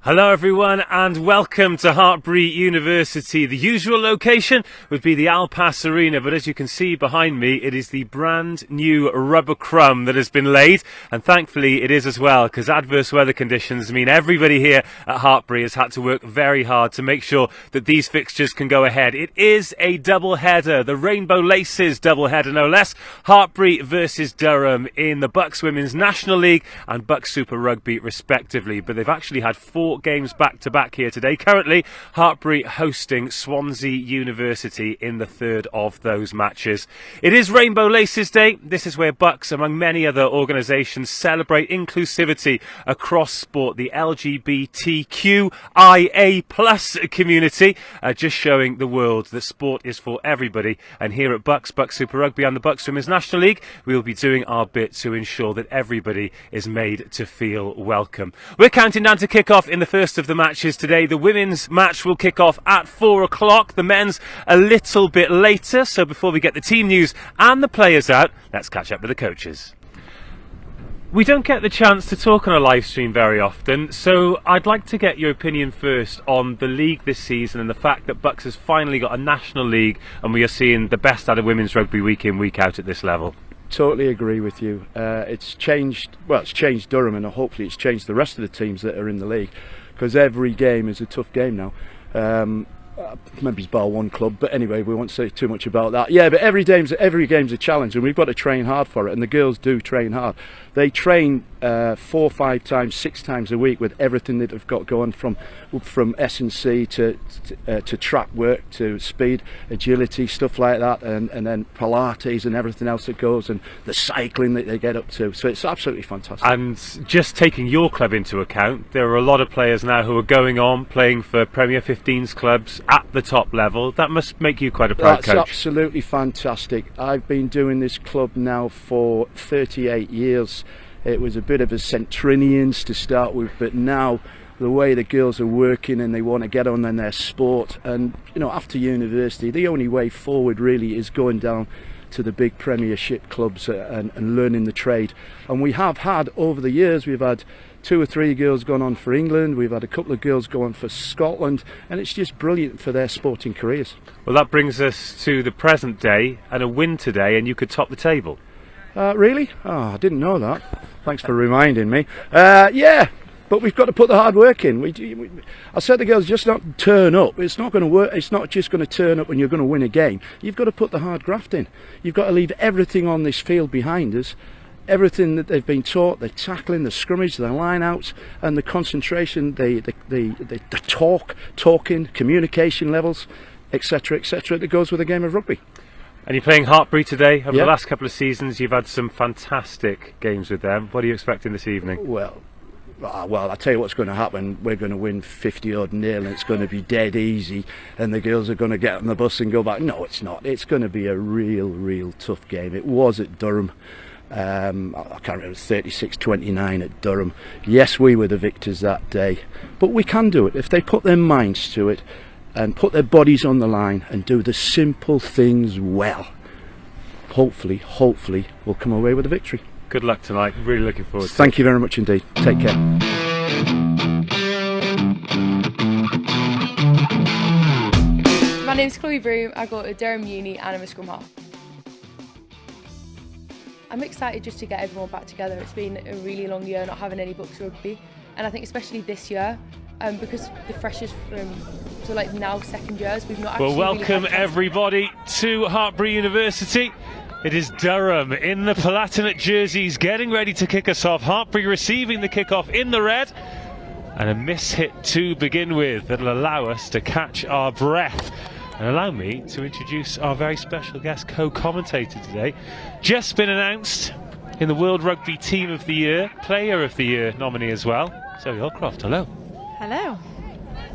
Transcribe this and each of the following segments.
Hello everyone and welcome to Hartpury University. The usual location would be the Al Pass Arena, but as you can see behind me, it is the brand new rubber crumb that has been laid, and thankfully it is as well, because adverse weather conditions mean everybody here at Hartpury has had to work very hard to make sure that these fixtures can go ahead. It is a double header, the Rainbow Laces double header no less. Hartpury versus Durham in the BUCS Women's National League and BUCS Super Rugby respectively, but they've actually had 4 games back to back here today. Currently Hartpury hosting Swansea University in the third of those matches. It is Rainbow Laces Day. This is where BUCS, among many other organisations, celebrate inclusivity across sport, the LGBTQIA+ community, just showing the world that sport is for everybody. And here at BUCS Super Rugby and the BUCS Women's National League, we will be doing our bit to ensure that everybody is made to feel welcome. We're counting down to kick off in the first of the matches today. The women's match will kick off at 4 o'clock, the men's a little bit later. So before we get the team news and the players out, let's catch up with the coaches. We don't get the chance to talk on a live stream very often, so I'd like to get your opinion first on the league this season and the fact that BUCS has finally got a national league and we are seeing the best out of women's rugby week in, week out at this level. Totally agree with you. It's changed Durham, and hopefully it's changed the rest of the teams that are in the league, because every game is a tough game now. Maybe it's bar one club, but anyway, we won't say too much about that. Yeah, but every game's a challenge, and we've got to train hard for it, and the girls do train hard. They train 4, 5 times, 6 times a week with everything that they've got going, from S&C to track work, to speed, agility, stuff like that, and then Pilates and everything else that goes, and the cycling that they get up to. So it's absolutely fantastic. And just taking your club into account, there are a lot of players now who are going on playing for Premier 15s clubs at the top level. That must make you quite a proud coach. That's absolutely fantastic. I've been doing this club now for 38 years. It was a bit of a centenarians to start with, but now the way the girls are working and they want to get on in their sport, and you know, after university the only way forward really is going down to the big Premiership clubs and learning the trade. And we have had, over the years, we've had 2 or 3 girls gone on for England, we've had a couple of girls go on for Scotland, and it's just brilliant for their sporting careers. Well, that brings us to the present day, and a win today and you could top the table. Really? Oh, I didn't know that. Thanks for reminding me. Yeah, but we've got to put the hard work in. I said the girls, just not turn up. It's not going to work. It's not just going to turn up when you're going to win a game. You've got to put the hard graft in. You've got to leave everything on this field behind us. Everything that they've been taught, the tackling, the scrummage, the line-outs, and the concentration, the talking, communication levels, etc., etc., that goes with a game of rugby. And you're playing Hartpury today. Over the last couple of seasons, you've had some fantastic games with them. What are you expecting this evening? Well, I'll tell you what's going to happen. We're going to win 50-odd nil, and it's going to be dead easy, and the girls are going to get on the bus and go back. No, it's not. It's going to be a real tough game. It was at Durham. I can't remember, 36-29 at Durham. Yes, we were the victors that day, but we can do it if they put their minds to it and put their bodies on the line and do the simple things well. Hopefully we'll come away with a victory. Good luck tonight. Really looking forward to it. Thank you very much indeed. Take care. My name's Chloe Broom. I go to Durham Uni and I'm a scrum half. I'm excited just to get everyone back together. It's been a really long year not having any BUCS rugby, and I think especially this year, because the freshers from now second years, we've not actually. Well, welcome everybody to Hartpury University. It is Durham in the Palatinate jerseys getting ready to kick us off. Hartpury receiving the kickoff in the red, and a miss hit to begin with that'll allow us to catch our breath. And allow me to introduce our very special guest co-commentator today. Just been announced in the World Rugby Team of the Year, Player of the Year nominee as well. Zoe Holcroft, hello. Hello.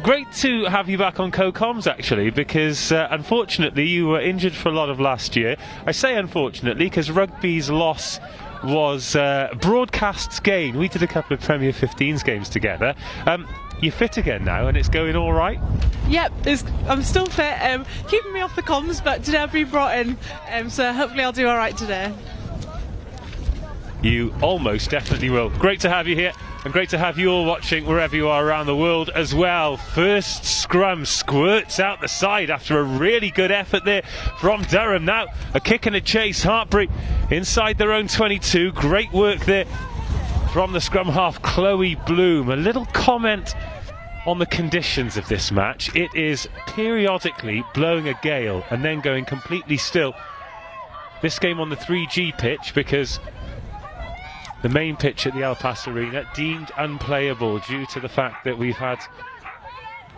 Great to have you back on co-coms actually, because unfortunately you were injured for a lot of last year. I say unfortunately because rugby's loss was broadcast's gain. We did a couple of Premier 15s games together. You're fit again now and it's going all right? Yep, I'm still fit, keeping me off the comms, but today I've been brought in, so hopefully I'll do all right today. You almost definitely will. Great to have you here. And great to have you all watching wherever you are around the world as well. First scrum squirts out the side after a really good effort there from Durham. Now a kick and a chase. Hartpury inside their own 22. Great work there from the scrum half, Chloe Bloom. A little comment on the conditions of this match. It is periodically blowing a gale and then going completely still. This game on the 3G pitch, because the main pitch at the Al Pas Arena deemed unplayable due to the fact that we've had,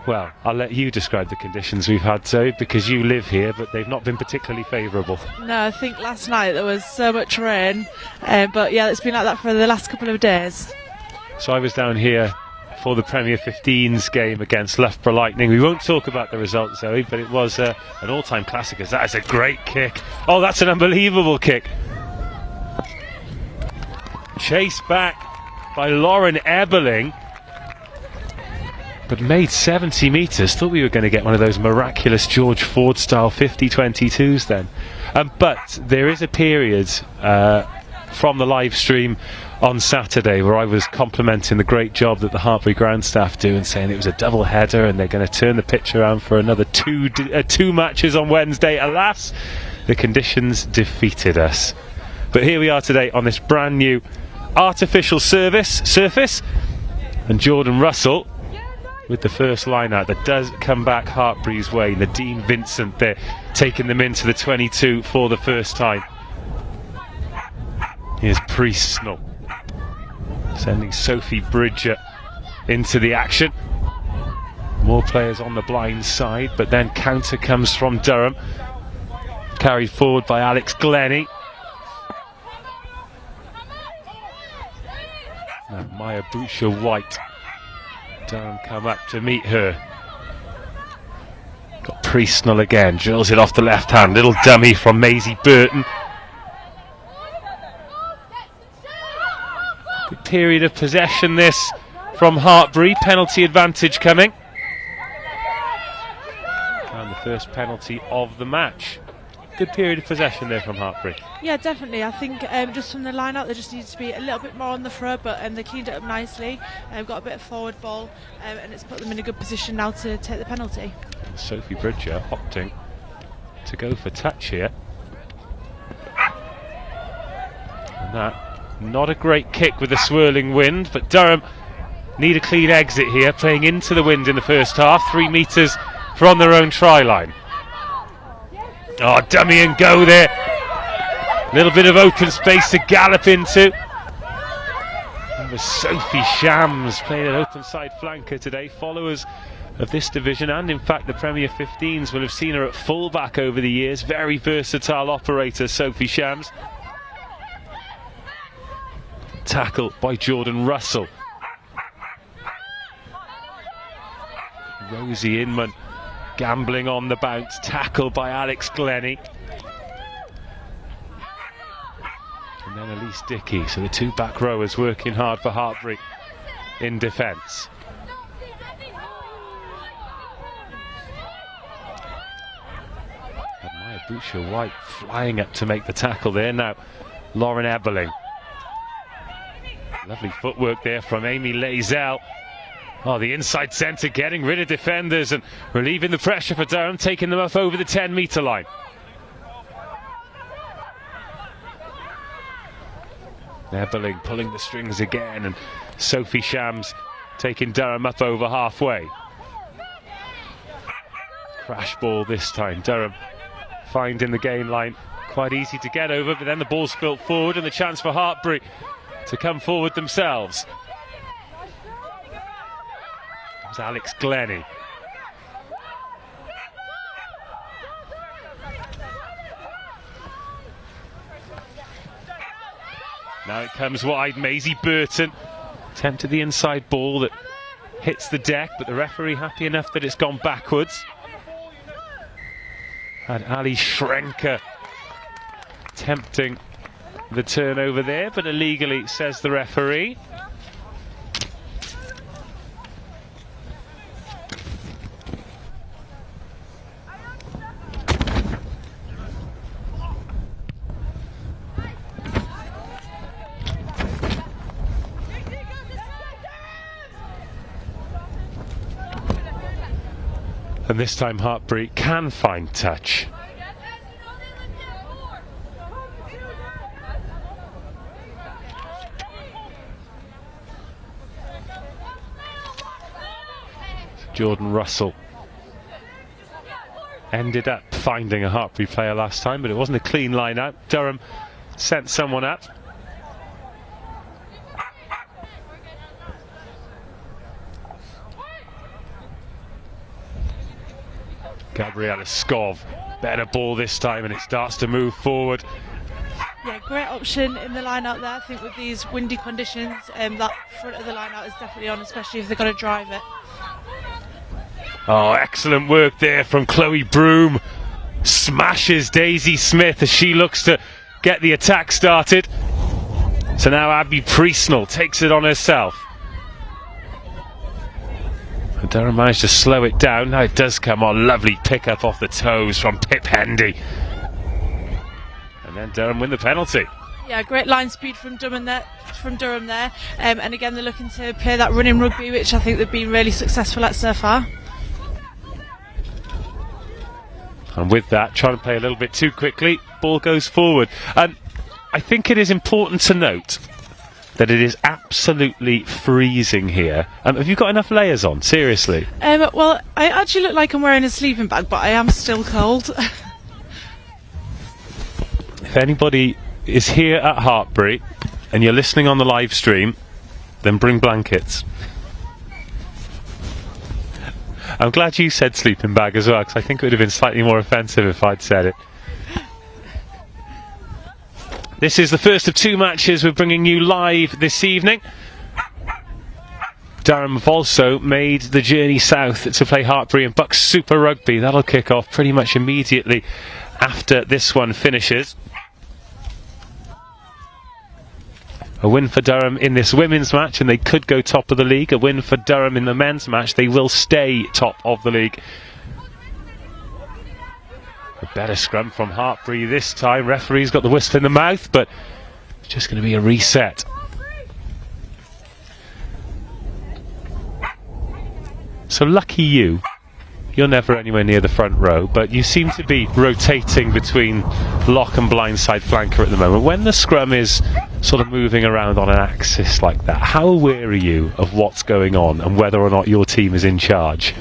well, I'll let you describe the conditions we've had, Zoe, because you live here, but they've not been particularly favourable. No, I think last night there was so much rain, but yeah, it's been like that for the last couple of days. So I was down here for the Premier 15s game against Loughborough Lightning. We won't talk about the result, Zoe, but it was an all-time classic, as that is a great kick. Oh, that's an unbelievable kick. Chased back by Lauren Eberling, but made 70 metres. Thought we were going to get one of those miraculous George Ford style 50-22s then. But there is a period from the live stream on Saturday where I was complimenting the great job that the Hartpury ground staff do and saying it was a double header and they're going to turn the pitch around for another two matches on Wednesday. Alas, the conditions defeated us. But here we are today on this brand new artificial surface, and Jordan Russell with the first line out that does come back Hartpury's way. Nadine Vincent there taking them into the 22 for the first time. Here's Priestnell sending Sophie Bridger into the action. More players on the blind side, but then counter comes from Durham, carried forward by Alex Glennie. And Maya Butcher-White. Durham come up to meet her. Got Priestnell again, drills it off the left hand. Little dummy from Maisie Burton. Good period of possession this from Hartpury. Penalty advantage coming. And the first penalty of the match. Good period of possession there from Hartpury. Yeah, definitely. I think just from the line out, there just needs to be a little bit more on the throw, but they cleaned it up nicely. Got a bit of forward ball, and it's put them in a good position now to take the penalty. Sophie Bridger opting to go for touch here. And that, not a great kick with the swirling wind, but Durham need a clean exit here, playing into the wind in the first half, 3 metres from their own try line. Oh, dummy and go there. Little bit of open space to gallop into. And Sophie Shams playing an open side flanker today. Followers of this division and in fact the Premier 15s will have seen her at fullback over the years. Very versatile operator, Sophie Shams. Tackle by Jordan Russell. Rosie Inman gambling on the bounce, tackle by Alex Glennie. And then Elise Dickey, so the two back rowers working hard for Hartpury in defence. And Maya Butcher-White flying up to make the tackle there. Now Lauren Eberling. Lovely footwork there from Amy Lazell. Oh, the inside centre getting rid of defenders and relieving the pressure for Durham, taking them up over the 10-metre line. Eberling pulling the strings again, and Sophie Shams taking Durham up over halfway. Crash ball this time. Durham finding the gain line quite easy to get over, but then the ball spilt forward and the chance for Hartpury to come forward themselves. Alex Glennie. Now it comes wide. Maisie Burton tempted the inside ball that hits the deck, but the referee happy enough that it's gone backwards. And Ali Schrenker tempting the turnover there, but illegally, says the referee. And this time Hartpury can find touch. Jordan Russell ended up finding a Hartpury player last time, but it wasn't a clean line out. Durham sent someone up. Gabriela Skov, better ball this time, and it starts to move forward. Yeah, great option in the line out there. I think with these windy conditions, that front of the line out is definitely on, especially if they're going to drive it. Oh, excellent work there from Chloe Broom. Smashes Daisy Smith as she looks to get the attack started. So now Abby Priestnell takes it on herself. And Durham managed to slow it down. Now it does come on. Lovely pick up off the toes from Pip Hendy. And then Durham win the penalty. Yeah, great line speed from Durham there. And again, they're looking to play that running rugby, which I think they've been really successful at so far. And with that, trying to play a little bit too quickly, ball goes forward. And I think it is important to note that it is absolutely freezing here. Have you got enough layers on? Seriously? Well, I actually look like I'm wearing a sleeping bag, but I am still cold. If anybody is here at Hartpury and you're listening on the live stream, then bring blankets. I'm glad you said sleeping bag as well, because I think it would have been slightly more offensive if I'd said it. This is the first of two matches we're bringing you live this evening. Durham have also made the journey south to play Hartpury and BUCS Super Rugby. That'll kick off pretty much immediately after this one finishes. A win for Durham in this women's match and they could go top of the league. A win for Durham in the men's match, they will stay top of the league. A better scrum from Hartpury this time. Referee's got the whistle in the mouth, but it's just going to be a reset. So lucky you. You're never anywhere near the front row, but you seem to be rotating between lock and blindside flanker at the moment. When the scrum is sort of moving around on an axis like that, how aware are you of what's going on and whether or not your team is in charge?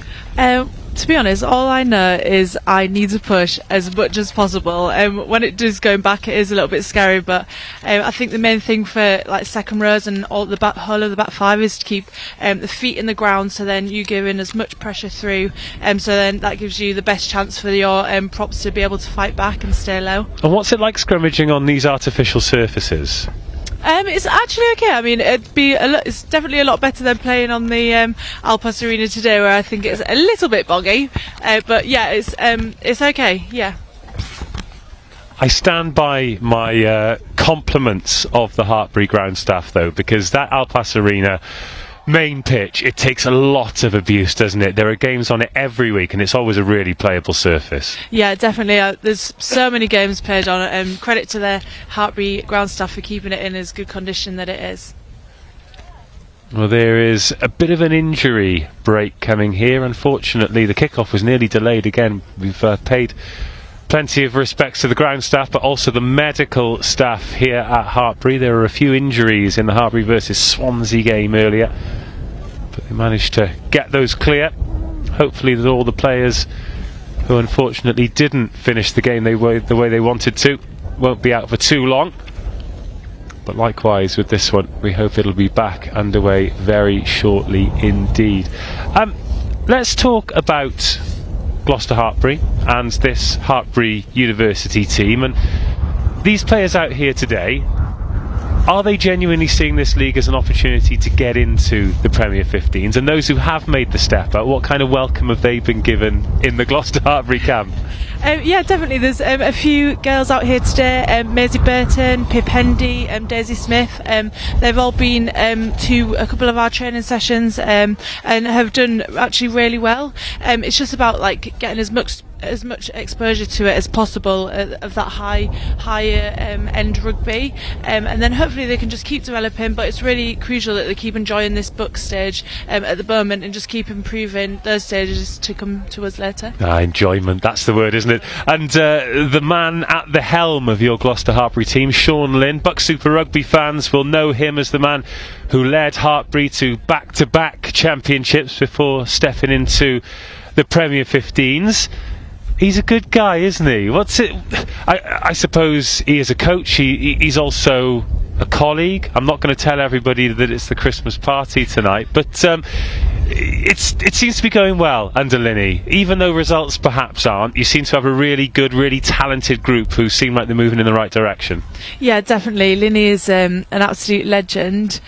To be honest, all I know is I need to push as much as possible. When it does going back, it is a little bit scary, but I think the main thing for like second rows and all the whole of the back five is to keep the feet in the ground, so then you give in as much pressure through, so then that gives you the best chance for your props to be able to fight back and stay low. And what's it like scrummaging on these artificial surfaces? It's actually okay. I mean, it's definitely a lot better than playing on the Alpas Arena today, where I think it's a little bit boggy. But yeah, it's okay. Yeah. I stand by my compliments of the Hartpury ground staff, though, because that Alpas Arena main pitch, it takes a lot of abuse, doesn't it? There are games on it every week and it's always a really playable surface. Yeah, definitely. There's so many games played on it, and credit to the Hartpury ground staff for keeping it in as good condition that it is. Well, there is a bit of an injury break coming here. Unfortunately, the kickoff was nearly delayed again. We've paid plenty of respects to the ground staff, but also the medical staff here at Hartpury. There were a few injuries in the Hartpury versus Swansea game earlier, but they managed to get those clear. Hopefully that all the players who unfortunately didn't finish the game the way they wanted to won't be out for too long. But likewise with this one, we hope it'll be back underway very shortly indeed. Let's talk about Gloucester Hartpury and this Hartpury University team, and these players out here today, are they genuinely seeing this league as an opportunity to get into the Premier 15s? And those who have made the step out, what kind of welcome have they been given in the Gloucester Hartpury camp? Yeah, definitely. There's a few girls out here today. Maisie Burton, Pip Hendy, Daisy Smith. They've all been to a couple of our training sessions and have done actually really well. It's just about like getting as much exposure to it as possible of that higher end rugby, and then hopefully they can just keep developing. But it's really crucial that they keep enjoying this BUCS stage at the moment and just keep improving those stages to come to us later. Enjoyment, that's the word, isn't it? And the man at the helm of your Gloucester Hartpury team, Sean Lynn. BUCS Super Rugby fans will know him as the man who led Hartpury to back-to-back championships before stepping into the Premier 15s. He's a good guy, isn't he? What's it? I suppose he is a coach. He's also a colleague. I'm not going to tell everybody that it's the Christmas party tonight, but it seems to be going well under Linny. Even though results perhaps aren't, you seem to have a really good, really talented group who seem like they're moving in the right direction. Yeah, definitely. Linny is an absolute legend.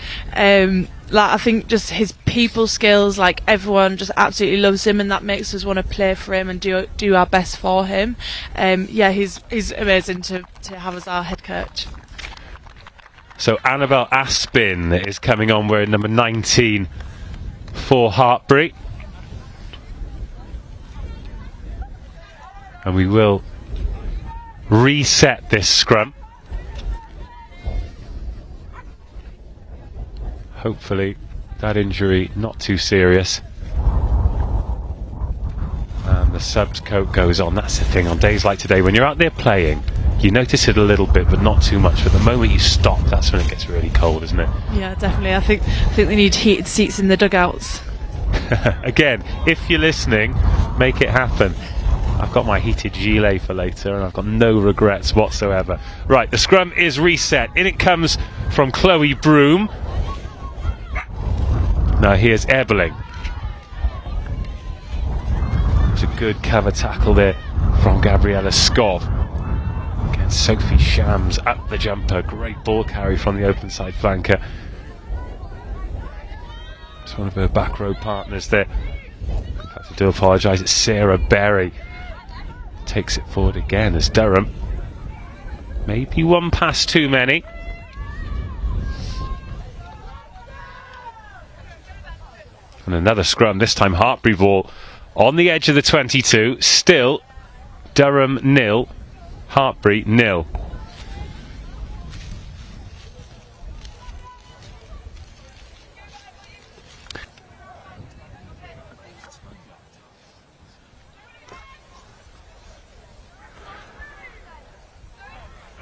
Like, I think just his people skills, like everyone just absolutely loves him, and that makes us want to play for him and do our best for him. Yeah, he's amazing to have as our head coach. So Annabelle Aspin is coming on. We're number 19 for Hartpury, and we will reset this scrum. Hopefully that injury not too serious, and the subs coat goes on. That's the thing on days like today, when you're out there playing, you notice it a little bit but not too much, but the moment you stop, that's when it gets really cold, isn't it? Yeah, definitely. I think they need heated seats in the dugouts. Again, if you're listening, make it happen. I've got my heated gilet for later and I've got no regrets whatsoever. Right, the scrum is reset. In it comes from Chloe Broom. Now here's Eberling. There's a good cover tackle there from Gabriella Skov. Again, Sophie Shams up the jumper. Great ball carry from the open side flanker. It's one of her back row partners there. In fact, I do apologise, it's Sarah Berry. Takes it forward again as Durham. Maybe one pass too many. And another scrum, this time Hartpury ball on the edge of the 22. Still Durham 0, Hartpury 0.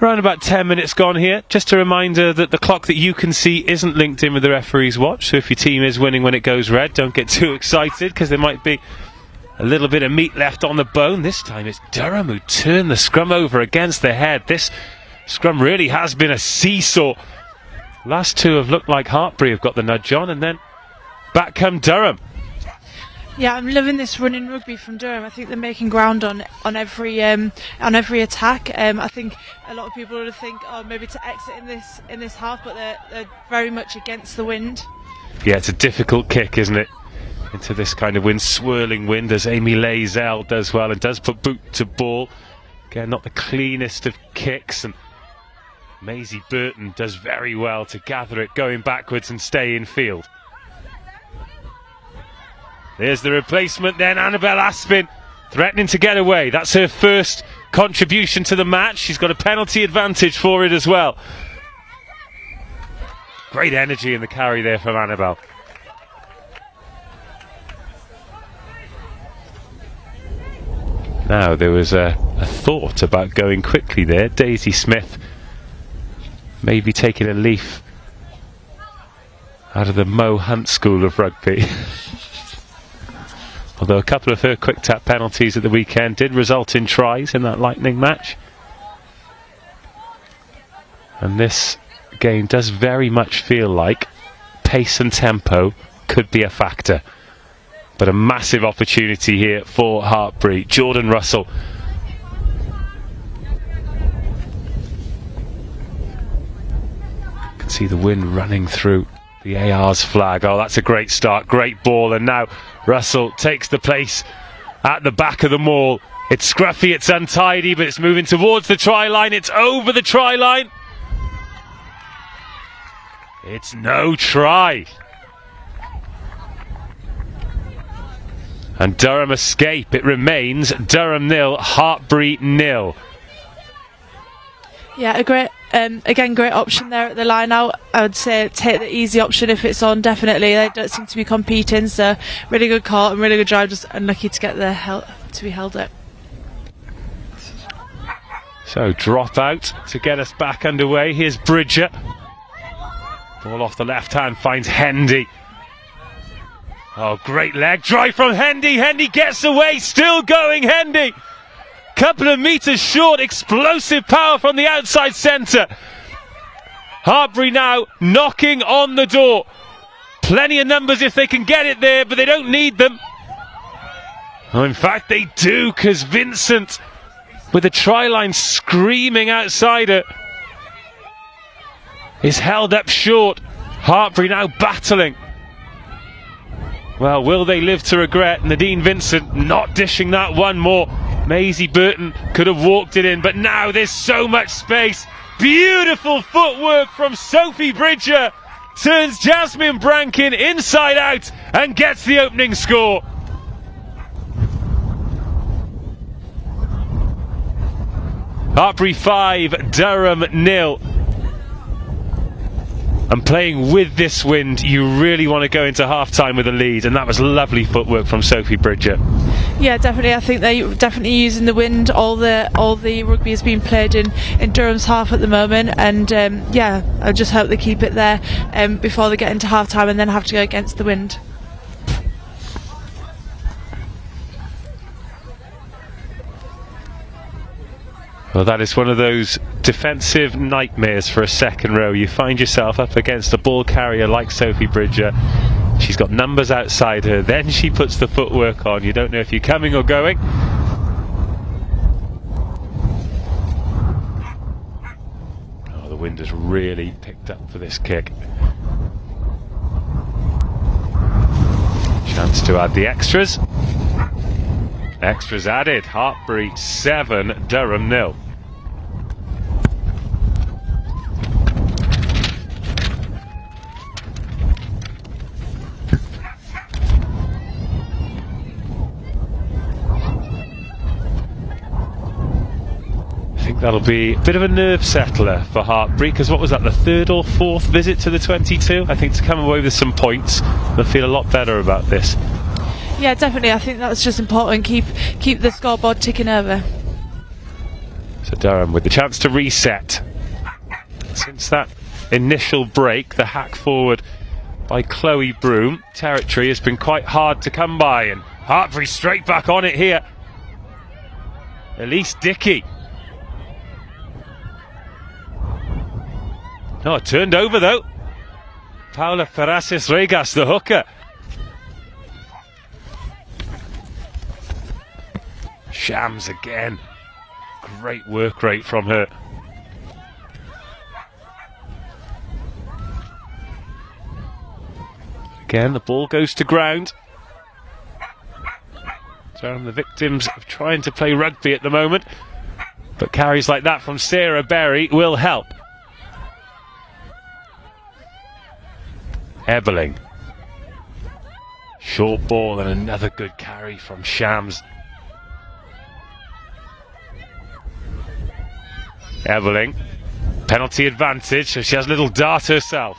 Around about 10 minutes gone here. Just a reminder that the clock that you can see isn't linked in with the referee's watch, so if your team is winning when it goes red, don't get too excited, because there might be a little bit of meat left on the bone. This time it's Durham who turned the scrum over against their head. This scrum really has been a seesaw. Last two have looked like Hartpury have got the nudge on, and then back come Durham. Yeah, I'm loving this running rugby from Durham. I think they're making ground on every attack. I think a lot of people would think, oh, maybe to exit in this half, but they're very much against the wind. Yeah, it's a difficult kick, isn't it? Into this kind of wind, swirling wind, as Amy Lazell does well and does put boot to ball. Again, not the cleanest of kicks, and Maisie Burton does very well to gather it going backwards and stay in field. There's the replacement then, Annabelle Aspin, threatening to get away. That's her first contribution to the match. She's got a penalty advantage for it as well. Great energy in the carry there from Annabelle. Now there was a thought about going quickly there. Daisy Smith maybe taking a leaf out of the Mo Hunt School of Rugby. Although a couple of her quick tap penalties at the weekend did result in tries in that Lightning match. And this game does very much feel like pace and tempo could be a factor. But a massive opportunity here for Hartpury. Jordan Russell. You can see the wind running through the AR's flag. Oh, that's a great start, great ball, and now Russell takes the place at the back of the maul. It's scruffy, it's untidy, but it's moving towards the try line. It's over the try line. It's no try. And Durham escape. It remains Durham 0, Hartpury 0. Yeah, a great, again, great option there at the line out. I would say take the easy option if it's on, definitely. They don't seem to be competing, so really good call and really good drive, just unlucky to get to be held up. So drop out to get us back underway. Here's Bridger. Ball off the left hand, finds Hendy. Oh, great leg drive from Hendy. Hendy gets away, still going Hendy. Couple of metres short, explosive power from the outside centre. Hartpury now knocking on the door. Plenty of numbers if they can get it there, but they don't need them. Oh, in fact, they do, because Vincent, with the try line screaming outside her, is held up short. Hartpury now battling. Well, will they live to regret? Nadine Vincent not dishing that one more. Maisie Burton could have walked it in, but now there's so much space. Beautiful footwork from Sophie Bridger. Turns Jasmine Brankin inside out and gets the opening score. Hartpury 5, Durham 0. And playing with this wind, you really want to go into half-time with a lead, and that was lovely footwork from Sophie Bridger. Yeah, definitely. I think they're definitely using the wind. All the rugby is being played in Durham's half at the moment, and yeah, I just hope they keep it there before they get into half-time and then have to go against the wind. Well, that is one of those defensive nightmares for a second row. You find yourself up against a ball carrier like Sophie Bridger. She's got numbers outside her, then she puts the footwork on. You don't know if you're coming or going. Oh, the wind has really picked up for this kick. Chance to add the extras. Extras added. Hartpury 7, Durham 0. I think that'll be a bit of a nerve settler for Hartpury, because what was that, the third or fourth visit to the 22? I think to come away with some points, they'll feel a lot better about this. Yeah, definitely. I think that's just important. Keep the scoreboard ticking over. So Durham with the chance to reset. Since that initial break, the hack forward by Chloe Broom, territory has been quite hard to come by, and Hartpury straight back on it here. Elise Dickey. Oh, turned over though. Paula Ferrasis Regas, the hooker. Shams again. Great work rate from her. Again, the ball goes to ground. Durham, the victims of trying to play rugby at the moment, but carries like that from Sarah Berry will help. Ebeling. Short ball and another good carry from Shams. Ebeling. Penalty advantage, so she has a little dart herself.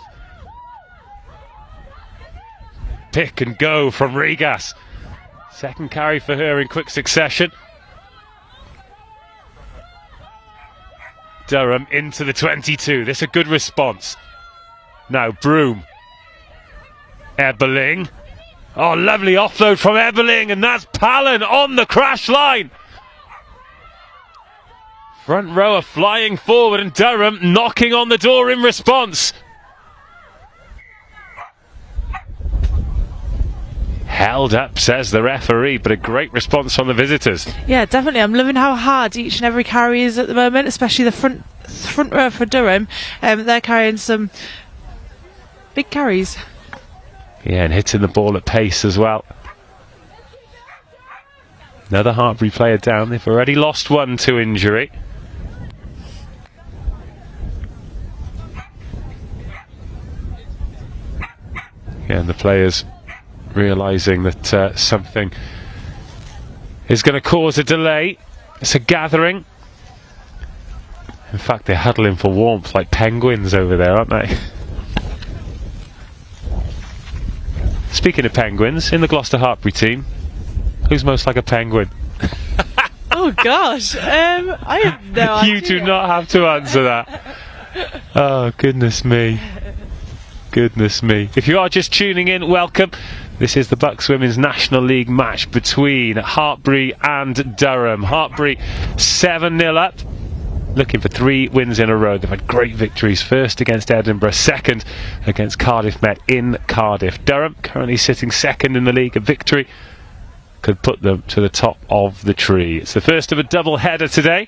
Pick and go from Regas. Second carry for her in quick succession. Durham into the 22. This a good response. Now Broom. Ebeling. Oh, lovely offload from Ebeling, and that's Palin on the crash line. Front row are flying forward, and Durham knocking on the door in response. Held up, says the referee, but a great response from the visitors. Yeah, definitely. I'm loving how hard each and every carry is at the moment, especially the front row for Durham. They're carrying some big carries. Yeah, and hitting the ball at pace as well. Another Hartpury player down. They've already lost one to injury. Yeah, and the players realising that something is going to cause a delay. It's a gathering. In fact, they're huddling for warmth like penguins over there, aren't they? Speaking of penguins, in the Gloucester Hartpury team, who's most like a penguin? Oh gosh, I have no idea. You do not have to answer that. Oh, goodness me. Goodness me. If you are just tuning in, welcome. This is the BUCS Women's National League match between Hartpury and Durham. Hartpury 7-0 up, looking for 3 wins in a row. They've had great victories, first against Edinburgh, second against Cardiff Met in Cardiff. Durham currently sitting second in the league. A victory could put them to the top of the tree. It's the first of a double header today.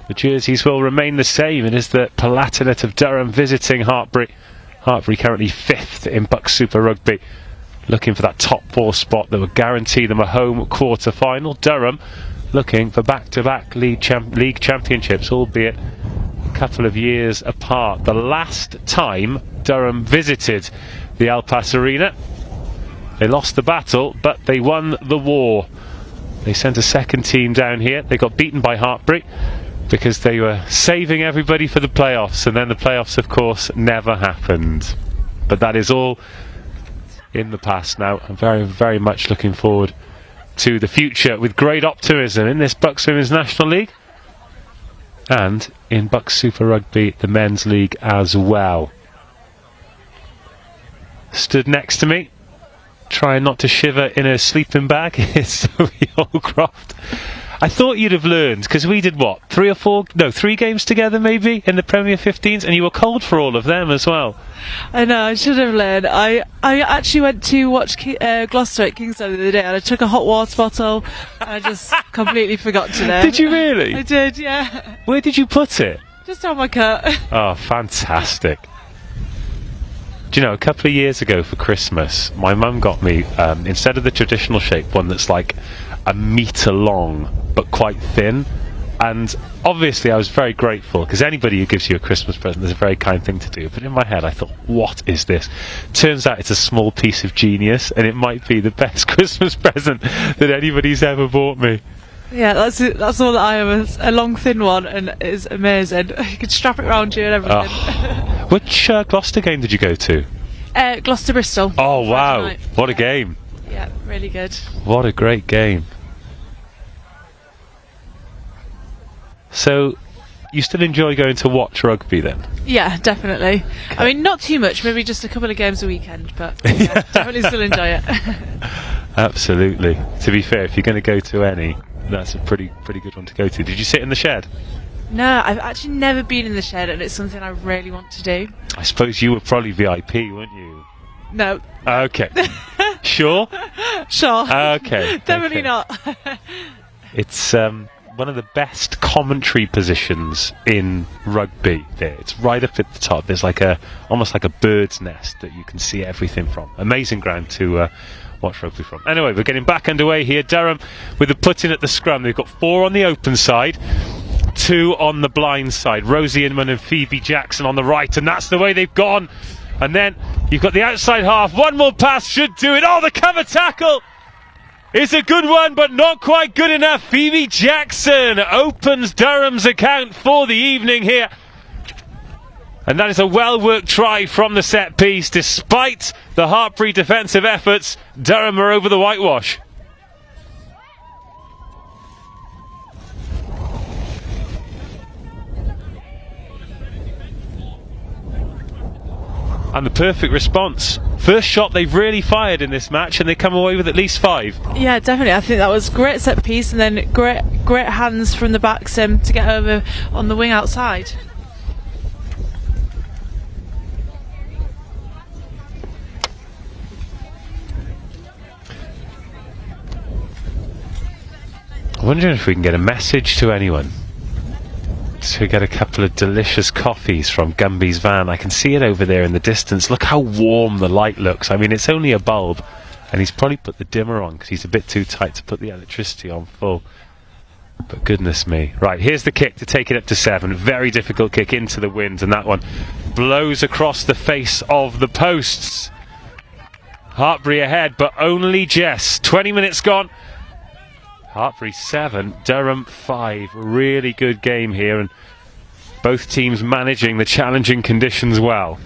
The jerseys will remain the same. It is the Palatinate of Durham visiting Hartpury. Hartpury currently 5th in BUCS Super Rugby, looking for that top 4 spot that would guarantee them a home quarter-final. Durham looking for back-to-back league championships, albeit a couple of years apart. The last time Durham visited the El Pas Arena, they lost the battle, but they won the war. They sent a second team down here. They got beaten by Hartpury because they were saving everybody for the playoffs, and then the playoffs, of course, never happened. But that is all in the past now. I'm very, very much looking forward to the future with great optimism in this BUCS Women's National League and in BUCS Super Rugby, the men's league as well. Stood next to me, trying not to shiver in a sleeping bag, is Zoe Holcroft. I thought you'd have learned, because we did what, 3 games together maybe in the Premier 15s, and you were cold for all of them as well. I know, I should have learned. I actually went to watch Gloucester at Kingston the other day, and I took a hot water bottle, and I just completely forgot today. Did you really? I did, yeah. Where did you put it? Just on my coat. Oh, fantastic. Do you know, a couple of years ago for Christmas, my mum got me, instead of the traditional shape, one that's like a metre long but quite thin. And obviously I was very grateful, because anybody who gives you a Christmas present is a very kind thing to do. But in my head I thought, what is this? Turns out it's a small piece of genius, and it might be the best Christmas present that anybody's ever bought me. Yeah, that's all that I have, a long thin one, and it's amazing. You can strap it around you and everything. Oh. Which Gloucester game did you go to? Gloucester Bristol. Oh wow, Night. what a game. Yeah, really good. What a great game. So, you still enjoy going to watch rugby then? Yeah, definitely. Okay. I mean, not too much, maybe just a couple of games a weekend, but yeah, definitely still enjoy it. Absolutely. To be fair, if you're going to go to any, that's a pretty good one to go to. Did you sit in the shed? No, I've actually never been in the shed, and it's something I really want to do. I suppose you were probably VIP, weren't you? No. Okay. Sure? Sure. Okay. Definitely okay. not. It's one of the best commentary positions in rugby there. It's right up at the top. There's like almost like a bird's nest that you can see everything from. Amazing ground to watch rugby from. Anyway, we're getting back underway here. Durham with the put-in at the scrum. They've got 4 on the open side, 2 on the blind side. Rosie Inman and Phoebe Jackson on the right, and that's the way they've gone. And then you've got the outside half. One more pass should do it. Oh, the cover tackle is a good one, but not quite good enough. Phoebe Jackson opens Durham's account for the evening here. And that is a well-worked try from the set piece. Despite the Hartpury defensive efforts, Durham are over the whitewash. And the perfect response. First shot they've really fired in this match, and they come away with at least 5. Yeah, definitely. I think that was great set piece, and then great hands from the back sim to get over on the wing outside. I'm wondering if we can get a message to anyone to get a couple of delicious coffees from Gumby's van. I can see it over there in the distance. Look how warm the light looks. I mean, it's only a bulb, And he's probably put the dimmer on because he's a bit too tight to put the electricity on full. But goodness me. Right, here's the kick to take it up to 7. Very difficult kick into the wind, and that one blows across the face of the posts. Hartpury ahead, but only just. 20 minutes gone. Hartpury 7, Durham 5. Really good game here, and both teams managing the challenging conditions well.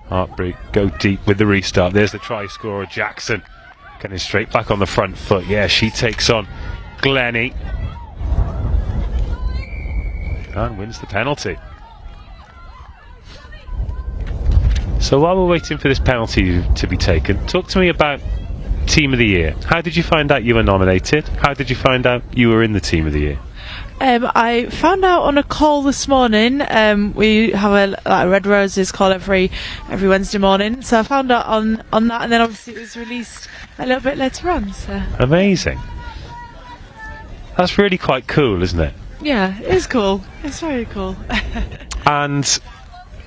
Hartpury go deep with the restart. There's the try scorer, Jackson, getting straight back on the front foot. Yeah, she takes on Glennie and wins the penalty. So while we're waiting for this penalty to be taken, talk to me about Team of the Year. How did you find out you were nominated? How did you find out you were in the Team of the Year? I found out on a call this morning. We have a Red Roses call every Wednesday morning, so I found out on that, and then obviously it was released a little bit later on. So amazing. That's really quite cool, isn't it? Yeah, it is cool. It's very cool. And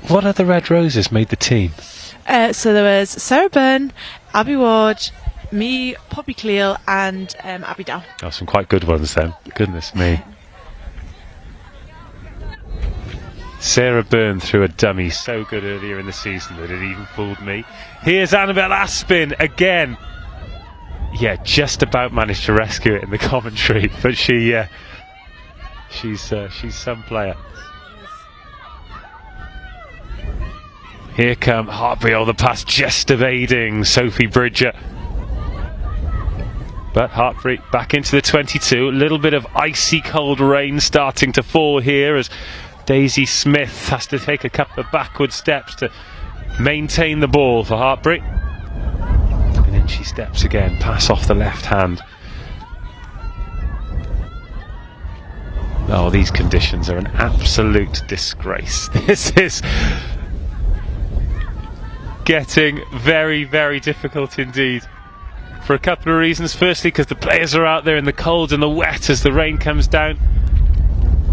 what other Red Roses made the team? So there was Sarah Byrne, Abby Ward, me, Poppy Cleal, and Abby Dow. Oh, some quite good ones then. Goodness me. Sarah Byrne threw a dummy so good earlier in the season that it even fooled me. Here's Annabelle Aspin again. Yeah, just about managed to rescue it in the commentary, but she's some player. Here come Hartpury on the pass, just evading Sophie Bridger. But Hartpury back into the 22. A little bit of icy cold rain starting to fall here as Daisy Smith has to take a couple of backward steps to maintain the ball for Hartpury. And in she steps again, pass off the left hand. Oh, these conditions are an absolute disgrace. This is getting very, very difficult indeed. For a couple of reasons. Firstly, because the players are out there in the cold and the wet as the rain comes down.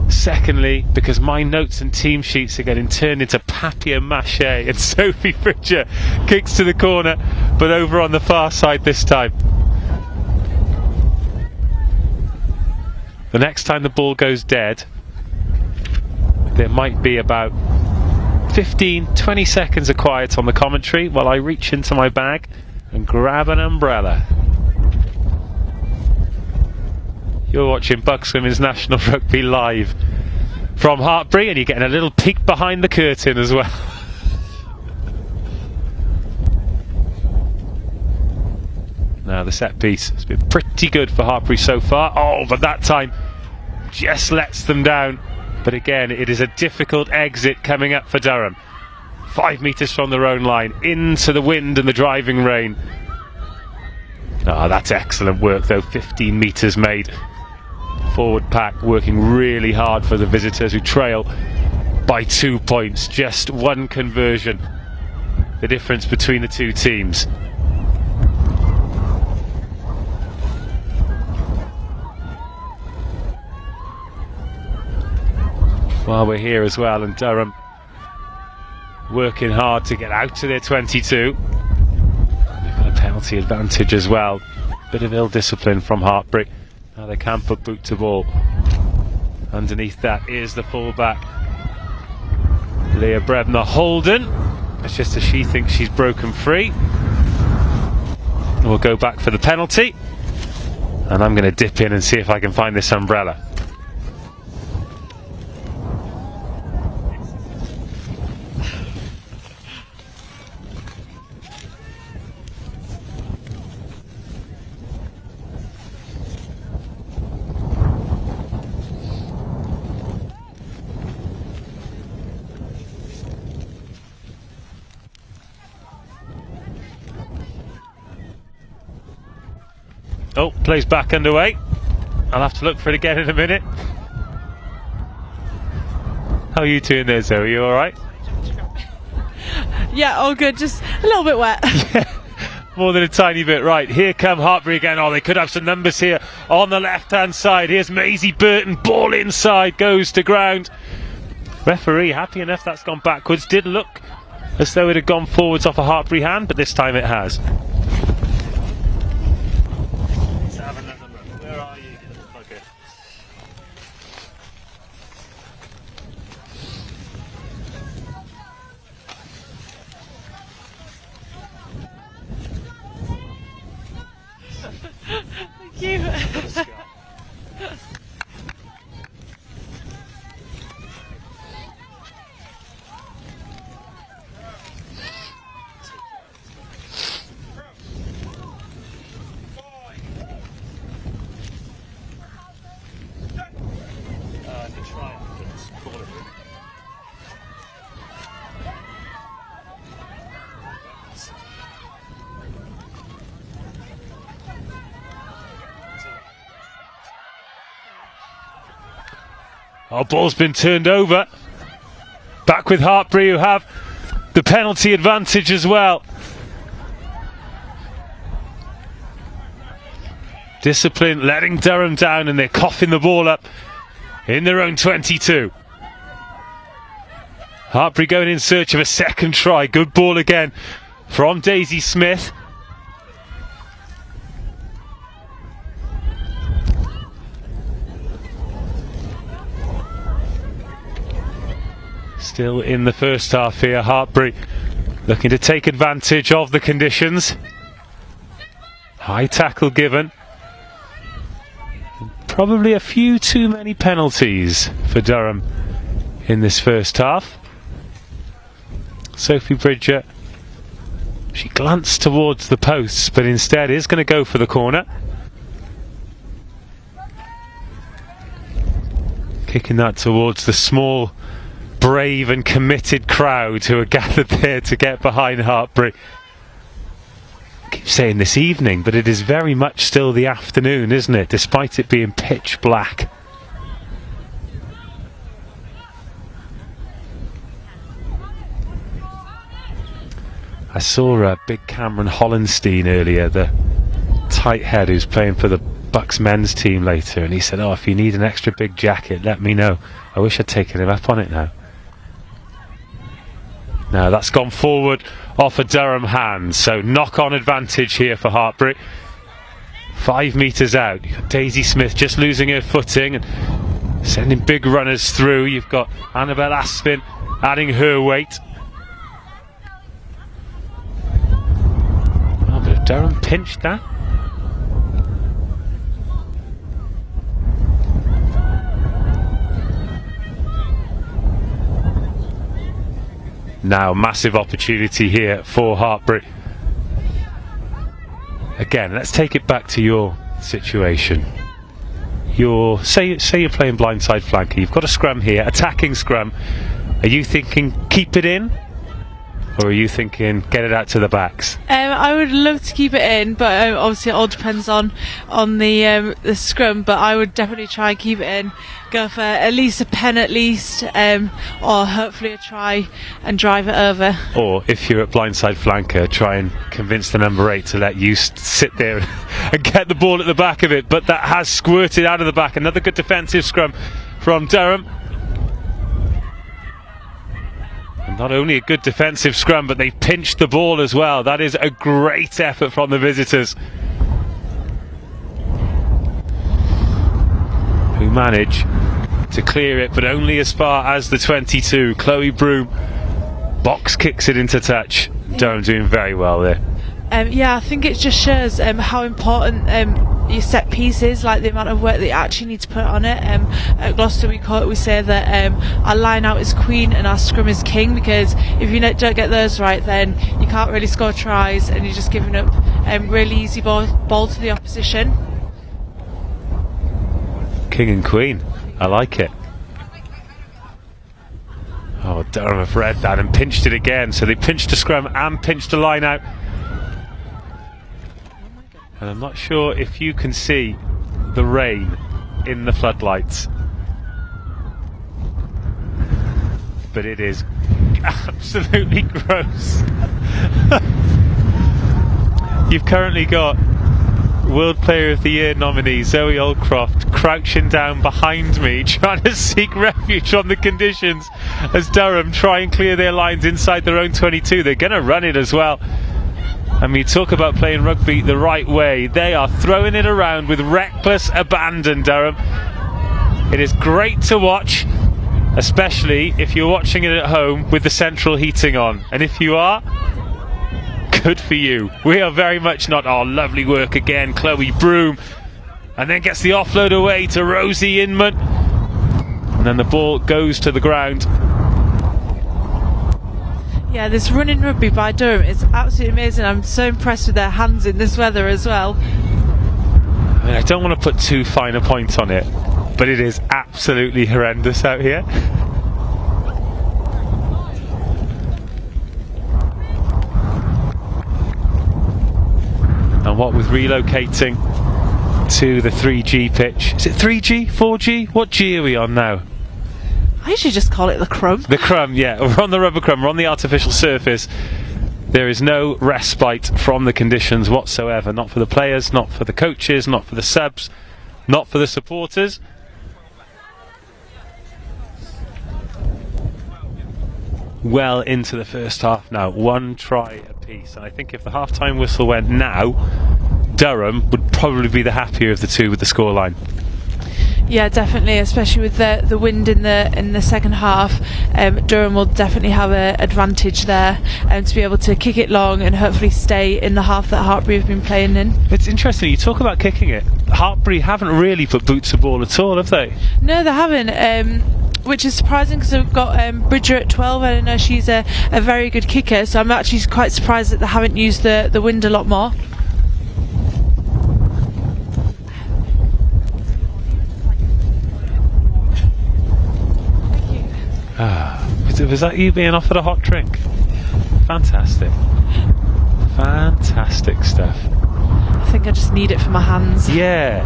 Secondly, because my notes and team sheets are getting turned into papier-mâché, and Sophie Bridger kicks to the corner, but over on the far side this time. The next time the ball goes dead, there might be about 15-20 seconds of quiet on the commentary while I reach into my bag and grab an umbrella. You're watching BUCS Women's National Rugby live from Hartpury, and you're getting a little peek behind the curtain as well. Now the set piece has been pretty good for Hartpury so far. Oh, but that time just lets them down. But again, it is a difficult exit coming up for Durham. 5 metres from their own line, into the wind and the driving rain. Ah, that's excellent work though, 15 metres made. Forward pack working really hard for the visitors, who trail by 2 points. Just one conversion, the difference between the two teams. While we're here as well, and Durham working hard to get out to their 22. They've got a penalty advantage as well. Bit of ill discipline from Hartpury. Now they can put boot to ball. Underneath that is the fullback, Leah Brebner Holden. It's just as she thinks she's broken free. We'll go back for the penalty, and I'm going to dip in and see if I can find this umbrella. Oh, play's back underway. I'll have to look for it again in a minute. How are you two in there, Zoe? Are you alright? Yeah, all good, just a little bit wet. Yeah. more than a tiny bit. Right, here come Hartpury again. Oh, they could have some numbers here on the left-hand side. Here's Maisie Burton, ball inside, goes to ground. Referee happy enough that's gone backwards. Did look as though it had gone forwards off a Hartpury hand, but this time it has. Let's have another look. Where are you? Okay. Thank you. Our ball's been turned over. Back with Hartpury, who have the penalty advantage as well. Discipline letting Durham down, and they're coughing the ball up in their own 22. Hartpury going in search of a second try. Good ball again from Daisy Smith. Still in the first half here, Hartpury looking to take advantage of the conditions. High tackle given. Probably a few too many penalties for Durham in this first half. Sophie Bridger, she glanced towards the posts, but instead is going to go for the corner. Kicking that towards the small, brave and committed crowd who are gathered there to get behind Hartpury. I keep saying this evening, but it is very much still the afternoon, isn't it? Despite it being pitch black. I saw Big Cameron Hollenstein earlier, the tight head who's playing for the BUCS men's team later, and he said, oh, if you need an extra big jacket, let me know. I wish I'd taken him up on it now. Now that's gone forward off a Durham hand, so knock-on advantage here for Hartpury. 5 metres out. You've got Daisy Smith just losing her footing and sending big runners through. You've got Annabelle Aspin adding her weight. Oh, but Durham pinched that. Now massive opportunity here for Hartpury. Again, let's take it back to your situation. Say you're playing blindside flanker. You've got a scrum here, attacking scrum. Are you thinking keep it in, or are you thinking get it out to the backs? I would love to keep it in, but obviously it all depends on the scrum. But I would definitely try and keep it in. Go for at least a pen at least, or hopefully a try and drive it over. Or if you're at blindside flanker, try and convince the number 8 to let you sit there and get the ball at the back of it. But that has squirted out of the back. Another good defensive scrum from Durham. And not only a good defensive scrum, but they've pinched the ball as well. That is a great effort from the visitors, who manage to clear it, but only as far as the 22. Chloe Broom box kicks it into touch. Durham doing very well there. Yeah, I think it just shows how important your set piece is, like the amount of work that you actually need to put on it. At Gloucester we say that our line out is queen and our scrum is king, because if you don't get those right, then you can't really score tries and you're just giving up really easy ball to the opposition. King and queen, I like it. Oh, Durham have read that and pinched it again. So they pinched a scrum and pinched a line out. And I'm not sure if you can see the rain in the floodlights, but it is absolutely gross. You've currently got World Player of the Year nominee Zoe Aldcroft crouching down behind me, trying to seek refuge on the conditions as Durham try and clear their lines inside their own 22. They're going to run it as well. I mean, talk about playing rugby the right way. They are throwing it around with reckless abandon, Durham. It is great to watch, especially if you're watching it at home with the central heating on. And if you are, good for you. We are very much not. Oh, lovely work again, Chloe Broom. And then gets the offload away to Rosie Inman. And then the ball goes to the ground. Yeah, this running rugby by Durham is absolutely amazing. I'm so impressed with their hands in this weather as well. I mean, I don't want to put too fine a point on it, but it is absolutely horrendous out here. And what with relocating to the 3G pitch. Is it 3G? 4G? What G are we on now? I usually just call it the crumb. The crumb, yeah. We're on the rubber crumb. We're on the artificial surface. There is no respite from the conditions whatsoever. Not for the players, not for the coaches, not for the subs, not for the supporters. Well into the first half now. One try apiece. And I think if the half-time whistle went now, Durham would probably be the happier of the two with the scoreline. Yeah, definitely, especially with the wind in the second half. Durham will definitely have an advantage there, to be able to kick it long and hopefully stay in the half that Hartpury have been playing in. It's interesting, you talk about kicking it. Hartpury haven't really put boots to ball at all, have they? No, they haven't. Which is surprising because we've got Bridger at 12, and I know she's a very good kicker, so I'm actually quite surprised that they haven't used the wind a lot more. Was that you being offered a hot drink? Fantastic. Fantastic stuff. I think I just need it for my hands. Yeah.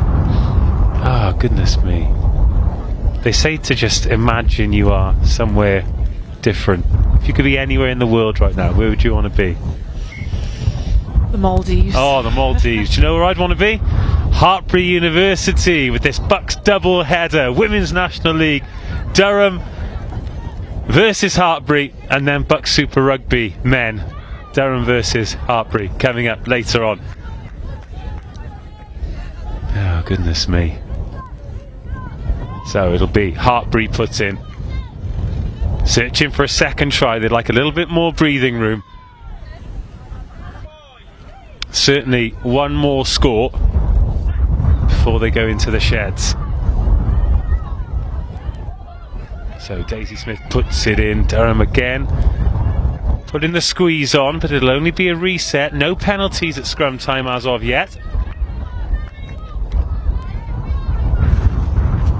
Oh, goodness me. They say to just imagine you are somewhere different. If you could be anywhere in the world right now, where would you want to be? The Maldives. Oh, the Maldives. Do you know where I'd want to be? Hartpury University with this BUCS double header. Women's National League. Durham versus Hartpury, and then BUCS Super Rugby men. Durham versus Hartpury coming up later on. Oh, goodness me. So it'll be Hartpury puts in. Searching for a second try. They'd like a little bit more breathing room. Certainly one more score before they go into the sheds. So Daisy Smith puts it in. Durham again. Putting the squeeze on, but it'll only be a reset. No penalties at scrum time as of yet.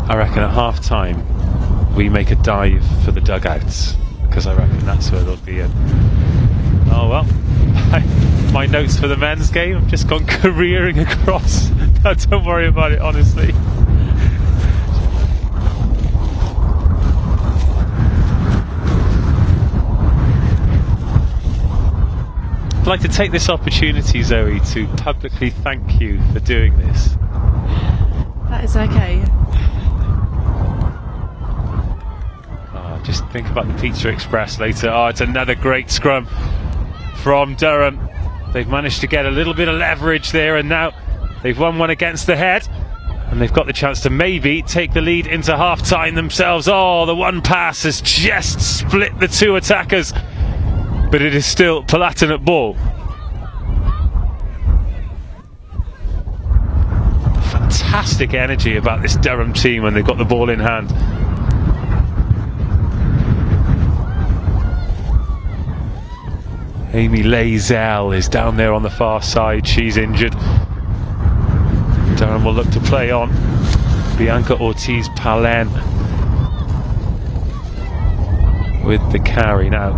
I reckon at half time we make a dive for the dugouts, because I reckon that's where they'll be in. Oh well, my notes for the men's game have just gone careering across. No, don't worry about it, honestly. I'd like to take this opportunity, Zoe, to publicly thank you for doing this. That is okay. Just think about the Pizza Express later. Oh, it's another great scrum from Durham. They've managed to get a little bit of leverage there, and now they've won one against the head, and they've got the chance to maybe take the lead into half-time themselves. Oh, the one pass has just split the two attackers, but it is still Palatinate ball. Fantastic energy about this Durham team when they've got the ball in hand. Amy Lazell is down there on the far side. She's injured. Durham will look to play on. Bianca Ortiz-Palen with the carry now.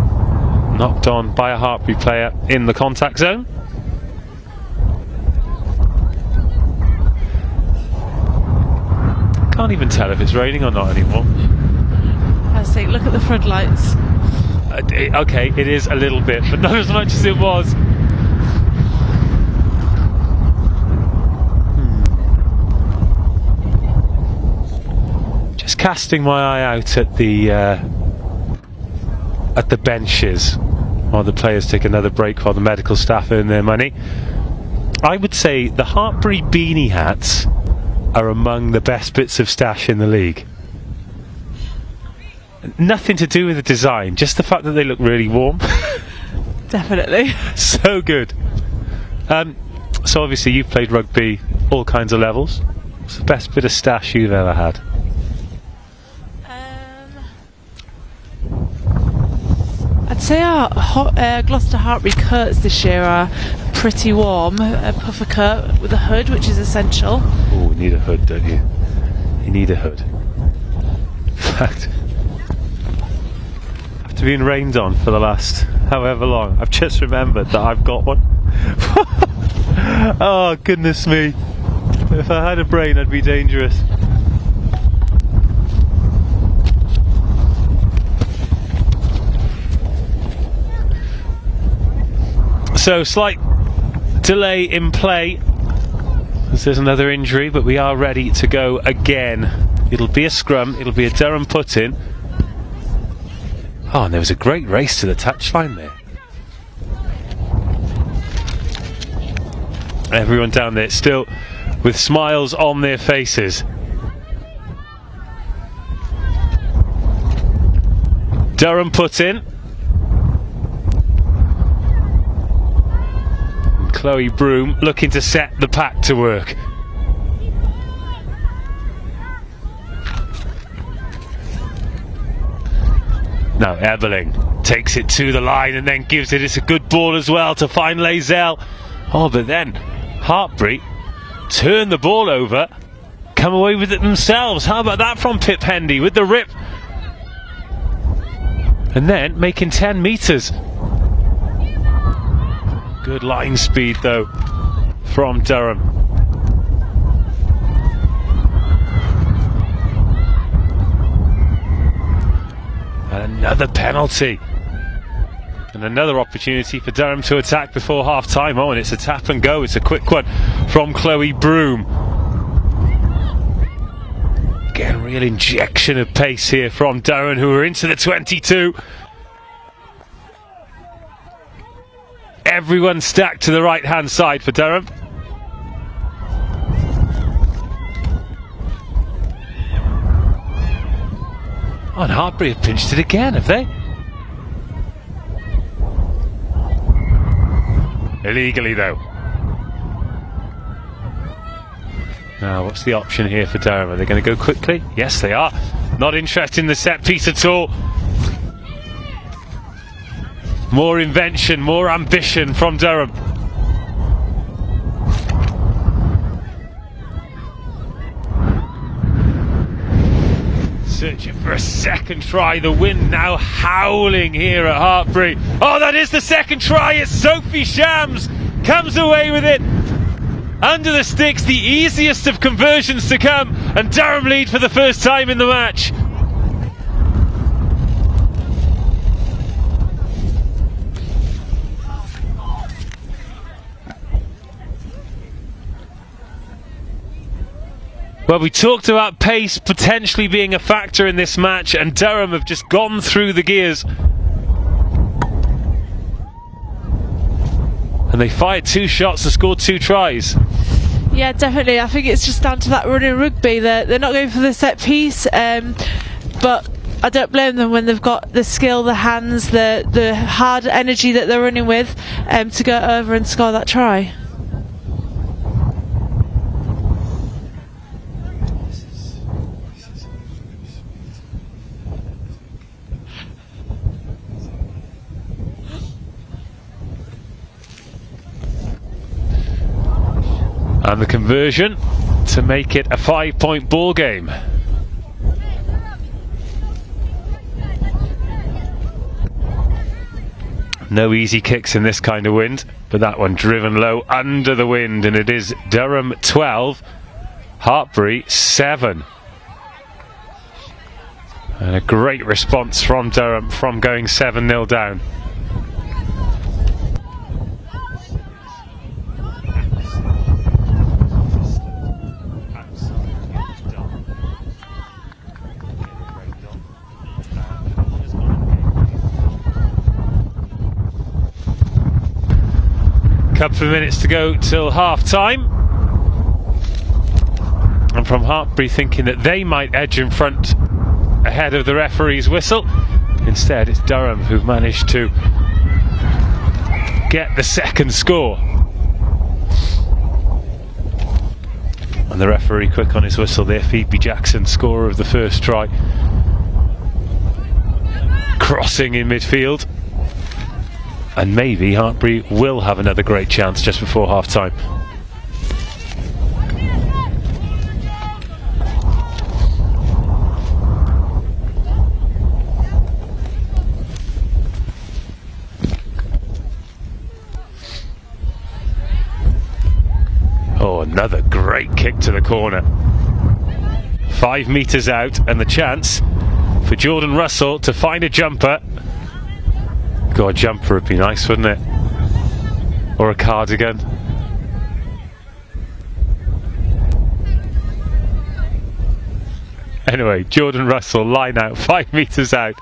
Knocked on by a Hartpury player in the contact zone. Can't even tell if it's raining or not anymore. I say, look at the floodlights. Okay, it is a little bit, but not as much as it was. just casting my eye out at the benches while the players take another break while the medical staff earn their money. I would say the Hartpury beanie hats are among the best bits of stash in the league. Nothing to do with the design, just the fact that they look really warm. Definitely. So good. So obviously you've played rugby all kinds of levels. What's the best bit of stash you've ever had? I'd say our Gloucester Hartpury coats this year are pretty warm. A puffer coat with a hood, which is essential. Oh, you need a hood, don't you? You need a hood. In fact, after being rained on for the last however long, I've just remembered that I've got one. Oh, goodness me. If I had a brain, I'd be dangerous. So, slight delay in play as there's another injury, but we are ready to go again. It'll be a scrum, it'll be a Durham put-in. Oh, and there was a great race to the touchline there. Everyone down there still with smiles on their faces. Durham put-in. Chloe Broom looking to set the pack to work. Now Ebeling takes it to the line and then gives it. It's a good ball as well to find Lazelle. Oh, but then Hartpury turn the ball over, come away with it themselves. How about that from Pip Hendy with the rip? And then making 10 metres. Good line speed though from Durham. And another penalty. And another opportunity for Durham to attack before half time. Oh, and it's a tap and go. It's a quick one from Chloe Broom. Again, real injection of pace here from Durham, who are into the 22. Everyone stacked to the right hand side for Durham. Oh, and Hartpury have pinched it again, have they? Illegally though. Now what's the option here for Durham? Are they going to go quickly? Yes they are. Not interested in the set piece at all. More invention, more ambition from Durham. Searching for a second try. The wind now howling here at Hartpury. Oh, that is the second try. It's Sophie Shams. Comes away with it. Under the sticks, the easiest of conversions to come. And Durham lead for the first time in the match. Well, we talked about pace potentially being a factor in this match, and Durham have just gone through the gears. And they fired 2 shots and scored 2 tries. Yeah, definitely. I think it's just down to that running rugby. They're not going for the set piece, but I don't blame them when they've got the skill, the hands, the hard energy that they're running with to go over and score that try. And the conversion to make it a 5-point ball game. No easy kicks in this kind of wind, but that one driven low under the wind, and it is Durham 12, Hartpury 7. And a great response from Durham from going 7-0 down. Couple of minutes to go till half time. And from Hartpury thinking that they might edge in front ahead of the referee's whistle. Instead, it's Durham who've managed to get the second score. And the referee quick on his whistle there. Phoebe Jackson, scorer of the first try, crossing in midfield. And maybe Hartpury will have another great chance just before half time. Oh, another great kick to the corner. 5 metres out, and the chance for Jordan Russell to find a jumper. God, a jumper would be nice, wouldn't it? Or a cardigan. Anyway, Jordan Russell, line out, 5 metres out.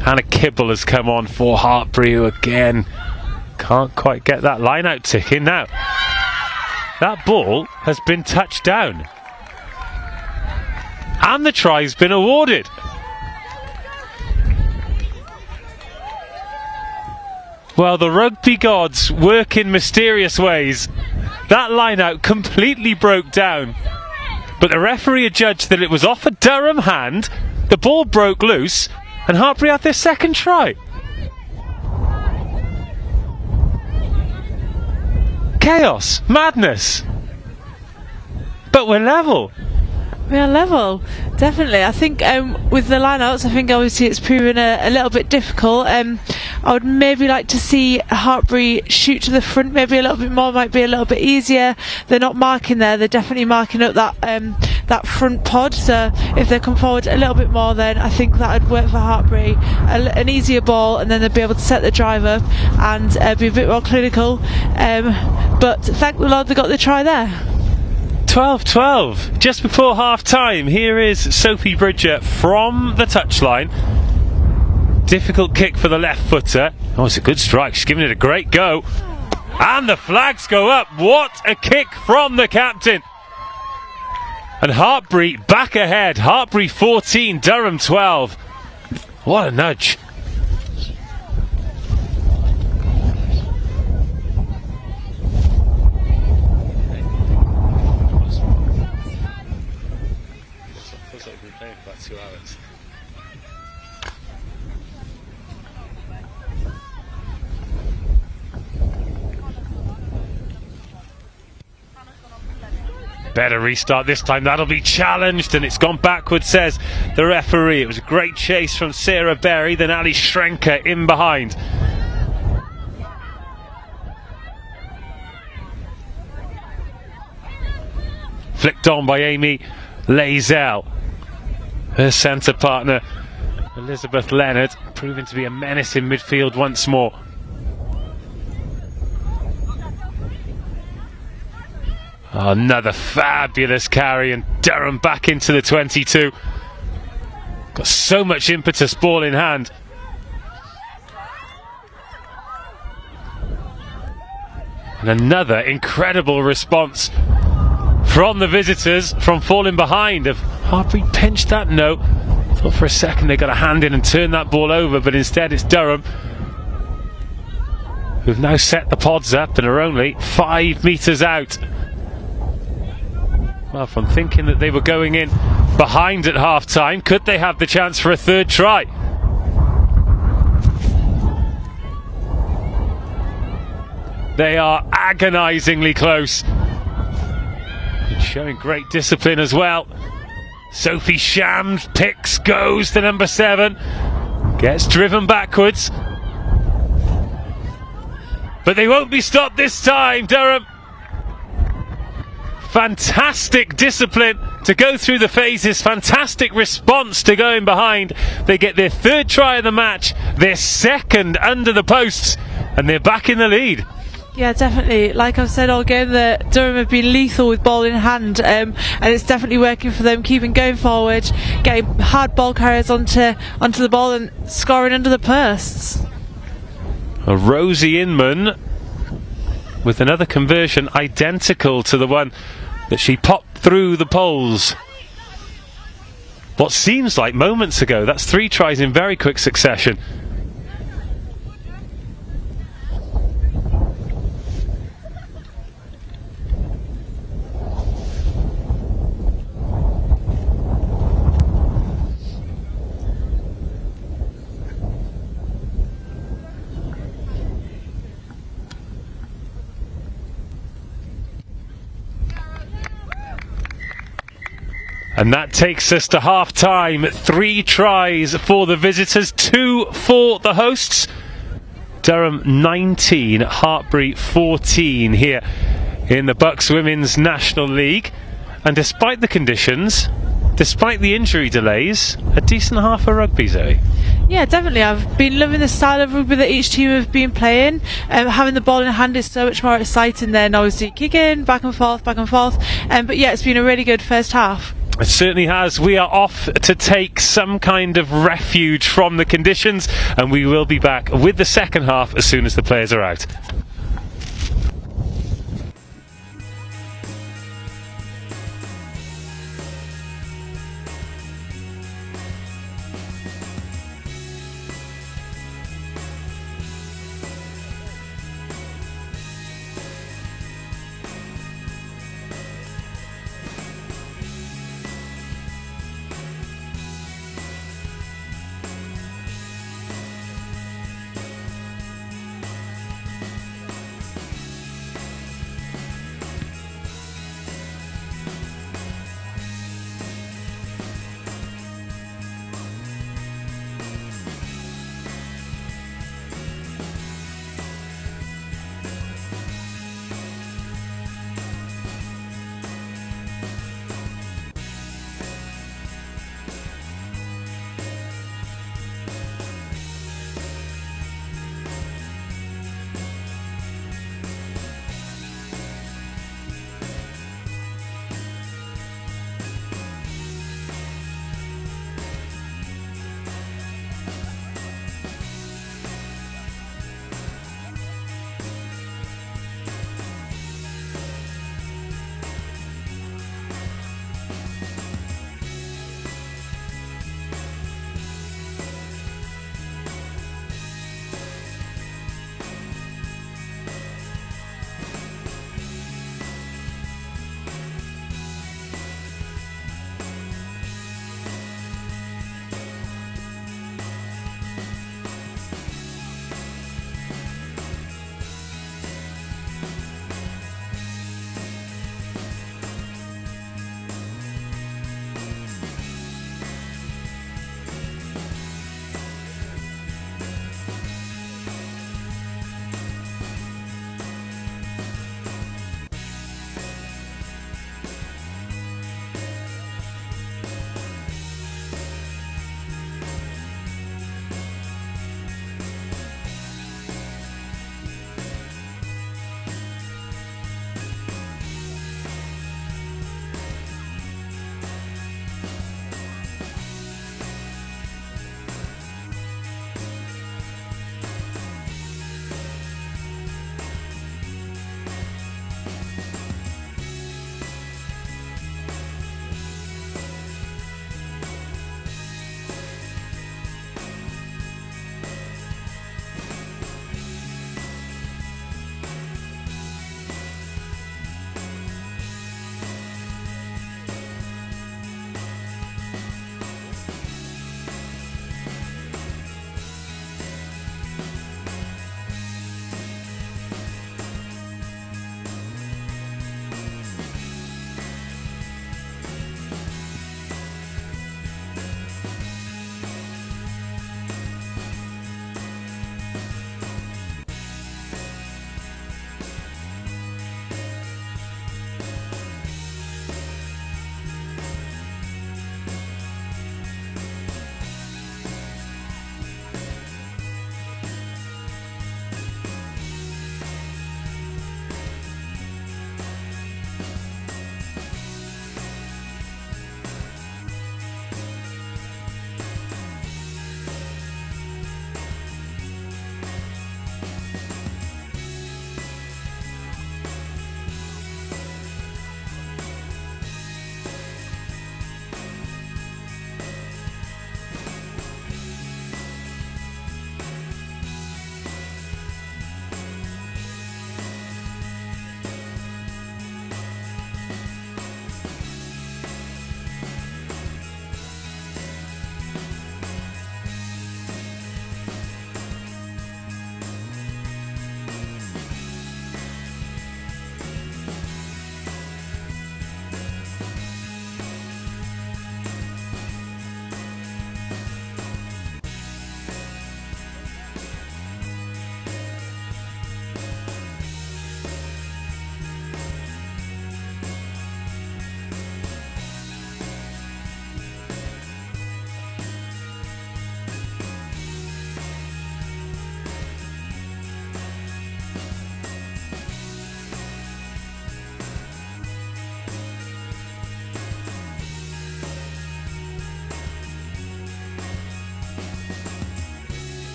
Hannah Kibble has come on for Hartpury, who again can't quite get that line out ticking now. That ball has been touched down. And the try's been awarded. Well, the rugby gods work in mysterious ways. That line out completely broke down. But the referee adjudged that it was off a Durham hand, the ball broke loose, and Hartpury had their second try. Chaos, madness. But we're level. We are level, definitely. I think with the lineouts, I think obviously it's proven a little bit difficult. I would maybe like to see Hartpury shoot to the front maybe a little bit more, might be a little bit easier. They're not marking there, they're definitely marking up that front pod, so if they come forward a little bit more, then I think that would work for Hartpury. An easier ball, and then they'd be able to set the drive up and be a bit more clinical. But thank the Lord they got the try there. 12-12, just before half time. Here is Sophie Bridger from the touchline. Difficult kick for the left footer. Oh, it's a good strike, she's giving it a great go. And the flags go up. What a kick from the captain. And Hartpury back ahead. Hartpury 14, Durham 12. What a nudge. Feels like we've been playing for about 2 hours. Better restart this time, that'll be challenged, and it's gone backwards, says the referee. It was a great chase from Sarah Berry, then Ali Schrenker in behind. Flicked on by Amy Lazell. Her centre partner, Elizabeth Leonard, proving to be a menace in midfield once more. Another fabulous carry, and Durham back into the 22. Got so much impetus, ball in hand. And another incredible response from the visitors from falling behind. Have Hartpury pinched that? No. Thought for a second they got a hand in and turned that ball over, but instead it's Durham who've now set the pods up and are only 5 metres out. Well, from thinking that they were going in behind at half time, could they have the chance for a third try? They are agonisingly close. And showing great discipline as well. Sophie Shams picks, goes to number 7, gets driven backwards. But they won't be stopped this time, Durham. Fantastic discipline to go through the phases, fantastic response to going behind. They get their third try of the match, their second under the posts, and they're back in the lead. Yeah, definitely. Like I've said all game, that Durham have been lethal with ball in hand, and it's definitely working for them, keeping going forward, getting hard ball carriers onto the ball and scoring under the posts. Rosie Inman with another conversion identical to the one that she popped through the poles what seems like moments ago. That's 3 tries in very quick succession. And that takes us to half-time. 3 tries for the visitors, 2 for the hosts. Durham 19, Hartpury 14 here in the BUCS Women's National League. And despite the conditions, despite the injury delays, a decent half of rugby, Zoe. Yeah, definitely. I've been loving the style of rugby that each team have been playing. Having the ball in hand is so much more exciting than obviously kicking back and forth, back and forth. But yeah, it's been a really good first half. It certainly has. We are off to take some kind of refuge from the conditions, and we will be back with the second half as soon as the players are out.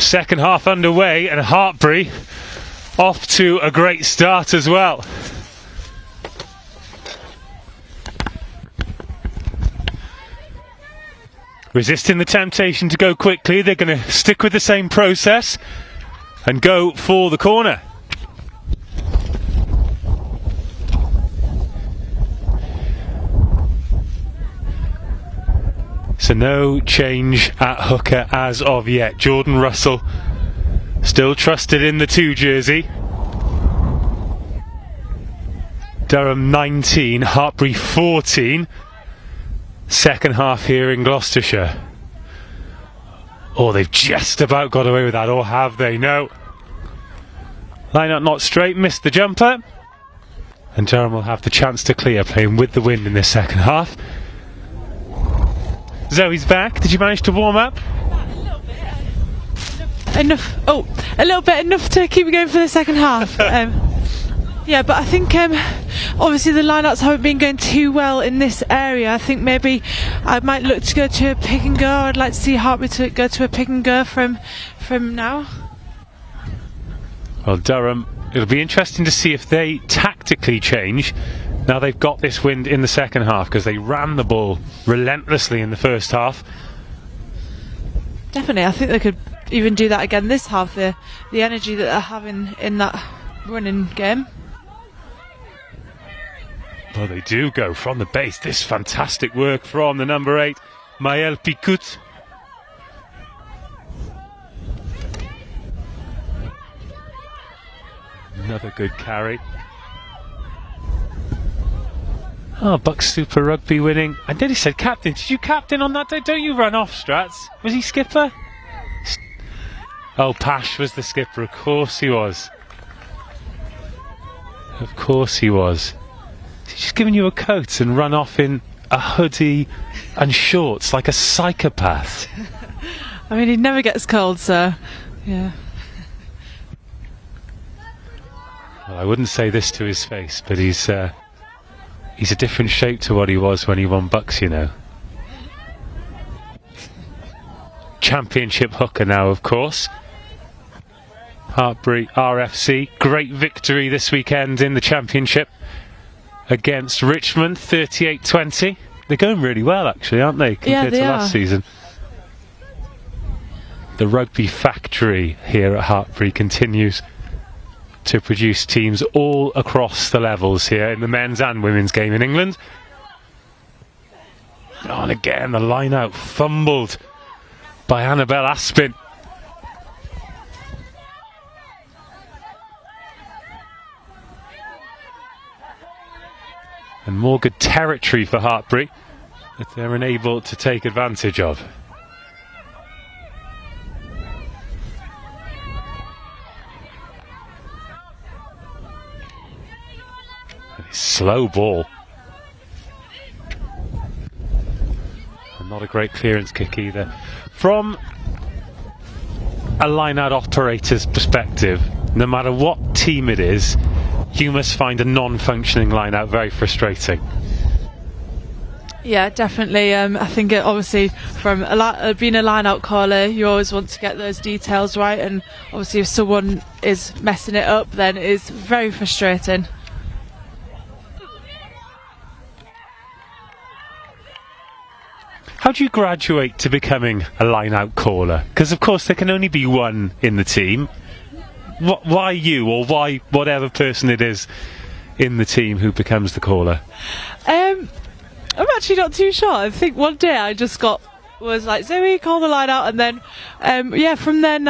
Second half underway, and Hartpury off to a great start as well. Resisting the temptation to go quickly, they're going to stick with the same process and go for the corner. So no change at hooker as of yet. Jordan Russell still trusted in the 2 jersey. Durham 19, Hartpury 14. Second half here in Gloucestershire. Oh, they've just about got away with that, or have they? No. Line up not straight, missed the jumper. And Durham will have the chance to clear, playing with the wind in this second half. Zoe's back. Did you manage to warm up? Enough. Oh, a little bit enough to keep me going for the second half. Yeah, but I think obviously the lineouts haven't been going too well in this area. I think maybe I might look to go to a pick and go. I'd like to see Hartpury to go to a pick and go from now. Well, Durham, it'll be interesting to see if they tactically change. Now they've got this wind in the second half, because they ran the ball relentlessly in the first half. Definitely, I think they could even do that again this half. The energy that they're having in that running game. Well, they do go from the base. This fantastic work from the number 8, Maëlle Picout. Another good carry. Oh, BUCS Super Rugby winning. I nearly said captain. Did you captain on that day? Don't you run off, Strats? Was he skipper? Oh, Pash was the skipper. Of course he was. Of course he was. He's just given you a coat and run off in a hoodie and shorts like a psychopath. I mean, he never gets cold, so yeah. Well, I wouldn't say this to his face, but he's a different shape to what he was when he won BUCS, you know. Championship hooker now, of course. Hartpury RFC, great victory this weekend in the championship against Richmond, 38-20. They're going really well, actually, aren't they, compared to last season? The rugby factory here at Hartpury continues to produce teams all across the levels here in the men's and women's game in England. Oh, and again, the line out fumbled by Annabelle Aspin. And more good territory for Hartpury that they're unable to take advantage of. Slow ball. And not a great clearance kick either. From a line-out operator's perspective, no matter what team it is, you must find a non-functioning line-out very frustrating. Yeah, definitely. I think obviously from being a line-out caller, you always want to get those details right, and obviously if someone is messing it up, then it is very frustrating. How do you graduate to becoming a line-out caller? Because of course there can only be one in the team. Why you, or why whatever person it is in the team who becomes the caller? I'm actually not too sure. I think one day I just was like, Zoe, call the line out, and then from then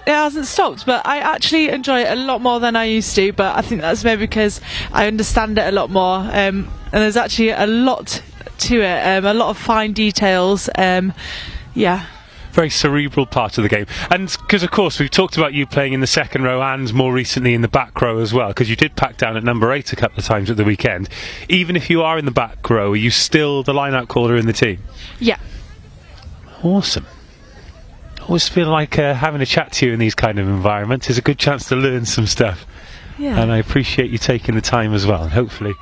it hasn't stopped. But I actually enjoy it a lot more than I used to, but I think that's maybe because I understand it a lot more, and there's actually a lot to it, a lot of fine details. Very cerebral part of the game. And because of course we've talked about you playing in the second row and more recently in the back row as well, because you did pack down at number 8 a couple of times at the weekend. Even if you are in the back row, are you still the line-out caller in the team? Yeah. Awesome. I always feel like having a chat to you in these kind of environments is a good chance to learn some stuff. Yeah. And I appreciate you taking the time as well, and hopefully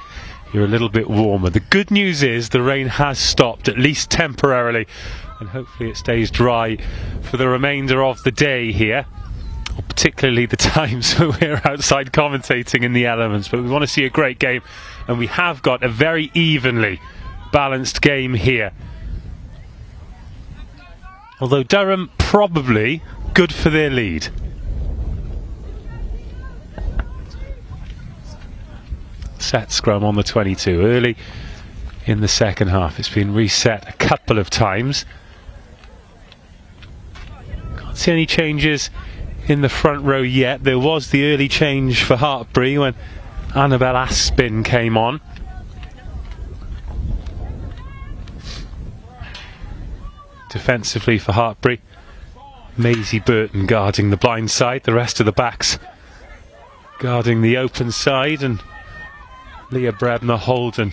you're a little bit warmer. The good news is the rain has stopped, at least temporarily, and hopefully it stays dry for the remainder of the day here, or particularly the times when we're outside commentating in the elements. But we want to see a great game, and we have got a very evenly balanced game here. Although Durham probably good for their lead. Set scrum on the 22 early in the second half. It's been reset a couple of times. Can't see any changes in the front row yet. There was the early change for Hartpury when Annabelle Aspin came on. Defensively for Hartpury, Maisie Burton guarding the blind side, the rest of the backs guarding the open side, and Leah Brebner Holden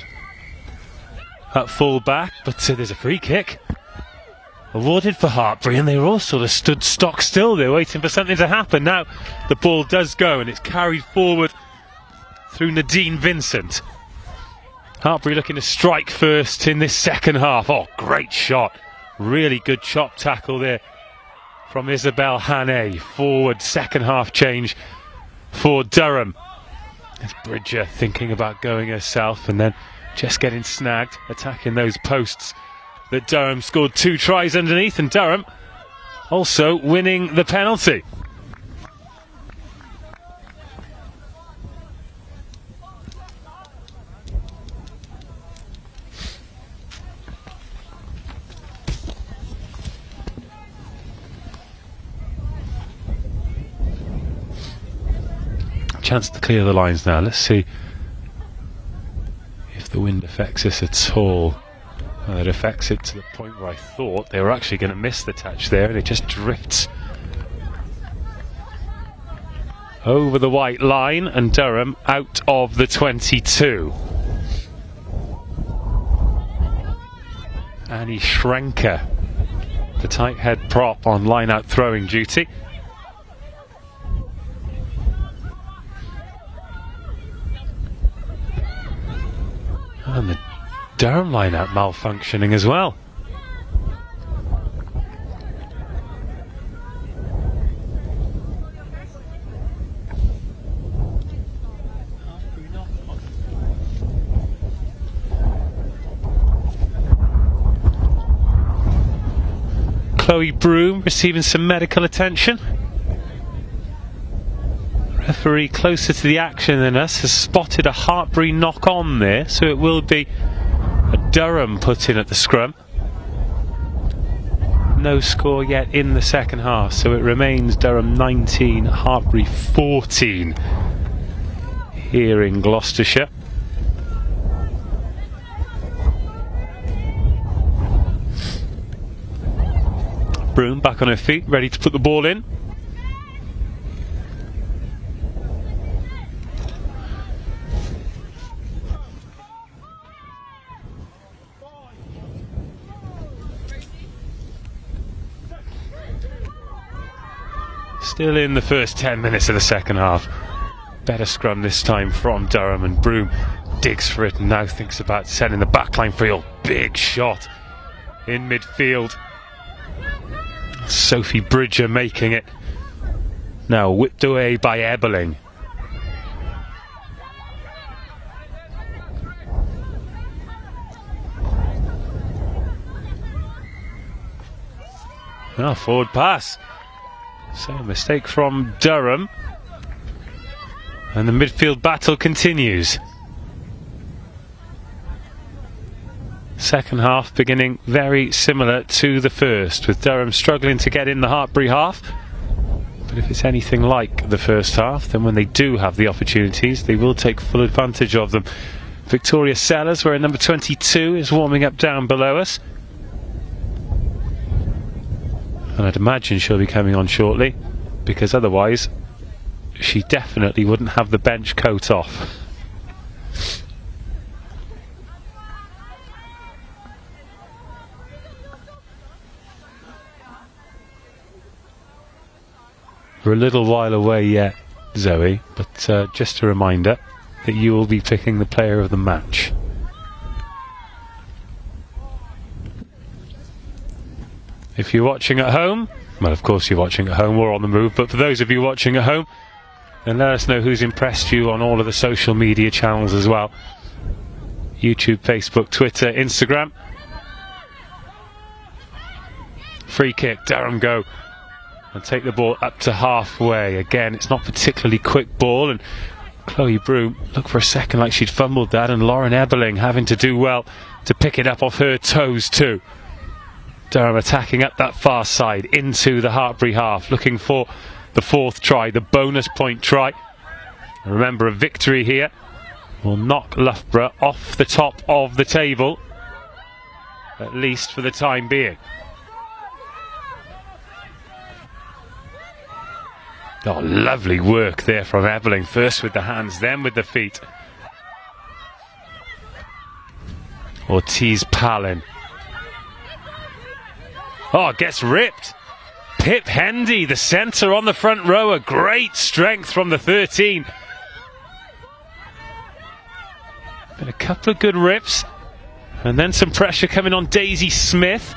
at full back. But there's a free kick awarded for Hartpury, and they were all sort of stood stock still there waiting for something to happen. Now the ball does go, and it's carried forward through Nadine Vincent. Hartpury looking to strike first in this second half. Oh, great shot. Really good chop tackle there from Isabel Hannay. Forward second half change for Durham. There's Bridger thinking about going herself and then just getting snagged, attacking those posts that Durham scored 2 tries underneath, and Durham also winning the penalty. Chance to clear the lines now. Let's see if the wind affects us at all. Well, it affects it to the point where I thought they were actually going to miss the touch there, and it just drifts over the white line, and Durham out of the 22. Annie Schrenker, the tight head prop, on line out throwing duty. And the Durham line-out malfunctioning as well. Chloe Broom receiving some medical attention. Referee closer to the action than us has spotted a Hartpury knock on there, so it will be a Durham put in at the scrum. No score yet in the second half, so it remains Durham 19, Hartpury 14 here in Gloucestershire. Broom back on her feet, ready to put the ball in. Still in the first 10 minutes of the second half. Better scrum this time from Durham, and Broom digs for it and now thinks about sending the backline free. Oh, big shot in midfield. Sophie Bridger making it. Now whipped away by Ebeling. Now forward pass. So a mistake from Durham, and the midfield battle continues. Second half beginning very similar to the first, with Durham struggling to get in the Hartpury half. But if it's anything like the first half, then when they do have the opportunities, they will take full advantage of them. Victoria Sellers, wearing number 22, is warming up down below us. And I'd imagine she'll be coming on shortly, because otherwise she definitely wouldn't have the bench coat off. We're a little while away yet, Zoe, but just a reminder that you will be picking the player of the match. If you're watching at home, well, of course you're watching at home or on the move, but for those of you watching at home, then let us know who's impressed you on all of the social media channels as well. YouTube, Facebook, Twitter, Instagram. Free kick, Durham go and take the ball up to halfway. Again, it's not particularly quick ball, and Chloe Broom looked for a second like she'd fumbled that, and Lauren Eberling having to do well to pick it up off her toes too. Durham attacking up that far side into the Hartpury half, looking for the fourth try, the bonus point try. And remember, a victory here will knock Loughborough off the top of the table, at least for the time being. Oh, lovely work there from Eberling. First with the hands, then with the feet. Ortiz Palin. Oh, gets ripped. Pip Hendy, the centre on the front row. A great strength from the 13. Been a couple of good rips. And then some pressure coming on Daisy Smith.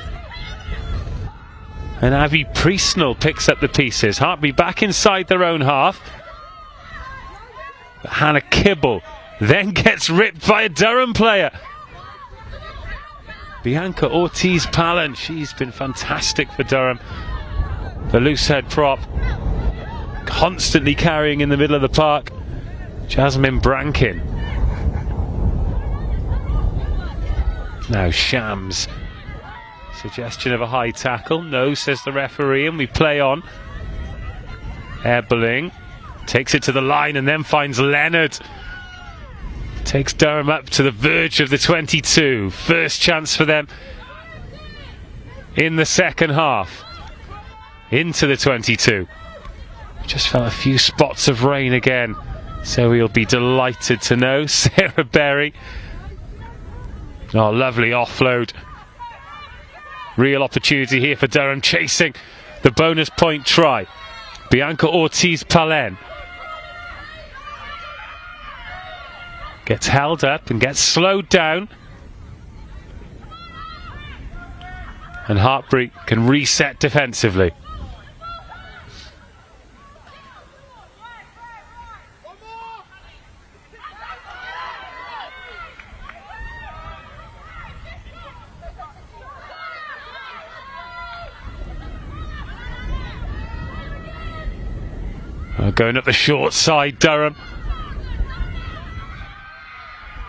And Abby Priestnell picks up the pieces. Hartpury back inside their own half. But Hannah Kibble then gets ripped by a Durham player. Bianca Ortiz Palin, she's been fantastic for Durham. The loose head prop, constantly carrying in the middle of the park. Jasmine Brankin. Now Shams. Suggestion of a high tackle. No, says the referee, and we play on. Eberling takes it to the line and then finds Leonard. Takes Durham up to the verge of the 22. First chance for them in the second half. Into the 22. Just felt a few spots of rain again, so we'll be delighted to know. Sarah Berry. Oh, lovely offload. Real opportunity here for Durham, chasing the bonus point try. Bianca Ortiz Palin gets held up and gets slowed down. And Hartpury can reset defensively. Going up the short side, Durham.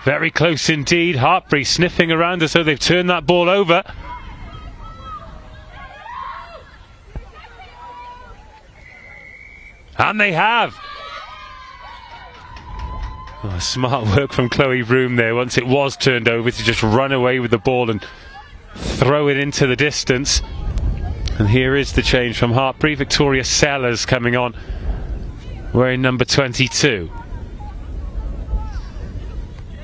Very close indeed. Hartpury sniffing around as though they've turned that ball over. And they have. Oh, smart work from Chloe Broom there once it was turned over to just run away with the ball and throw it into the distance. And here is the change from Hartpury. Victoria Sellers coming on, wearing number 22.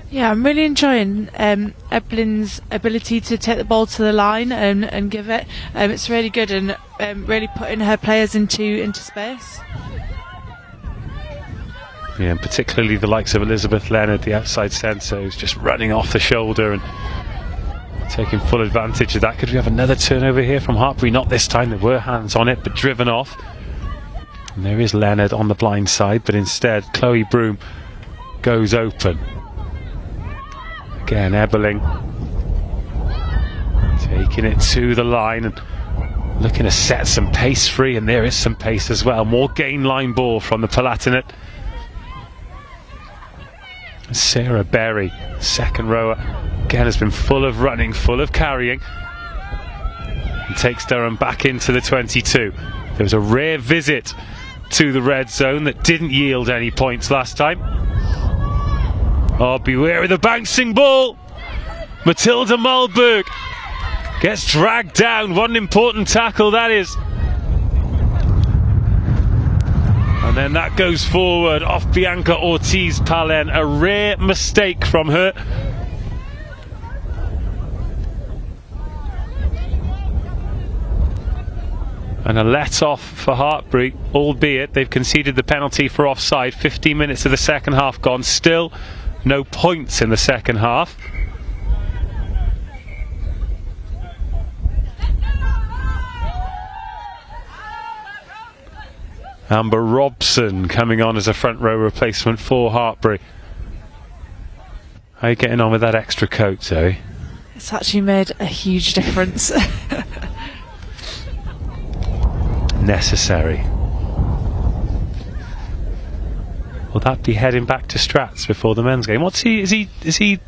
Yeah, I'm really enjoying Evelyn's ability to take the ball to the line and give it. It's really good, and really putting her players into space. Yeah, and particularly the likes of Elizabeth Leonard, the outside centre, who's just running off the shoulder and taking full advantage of that. Could we have another turnover here from Hartpury? Not this time. There were hands on it, but driven off. And there is Leonard on the blind side, but instead Chloe Broom goes open. Again, Eberling taking it to the line and looking to set some pace free, and there is some pace as well. More gain line ball from the Palatinate. Sarah Berry, second rower, again has been full of running, full of carrying, and takes Durham back into the 22. There was a rare visit to the red zone that didn't yield any points last time. Oh, beware of the bouncing ball. Matilda Mulberg gets dragged down. What an important tackle that is. And then that goes forward off Bianca Ortiz Palin. A rare mistake from her. And a let-off for Hartpury, albeit they've conceded the penalty for offside. 15 minutes of the second half gone. Still no points in the second half. Amber Robson coming on as a front row replacement for Hartpury. How are you getting on with that extra coat, Zoe? It's actually made a huge difference. Necessary. Will that be heading back to Strats before the men's game? Is he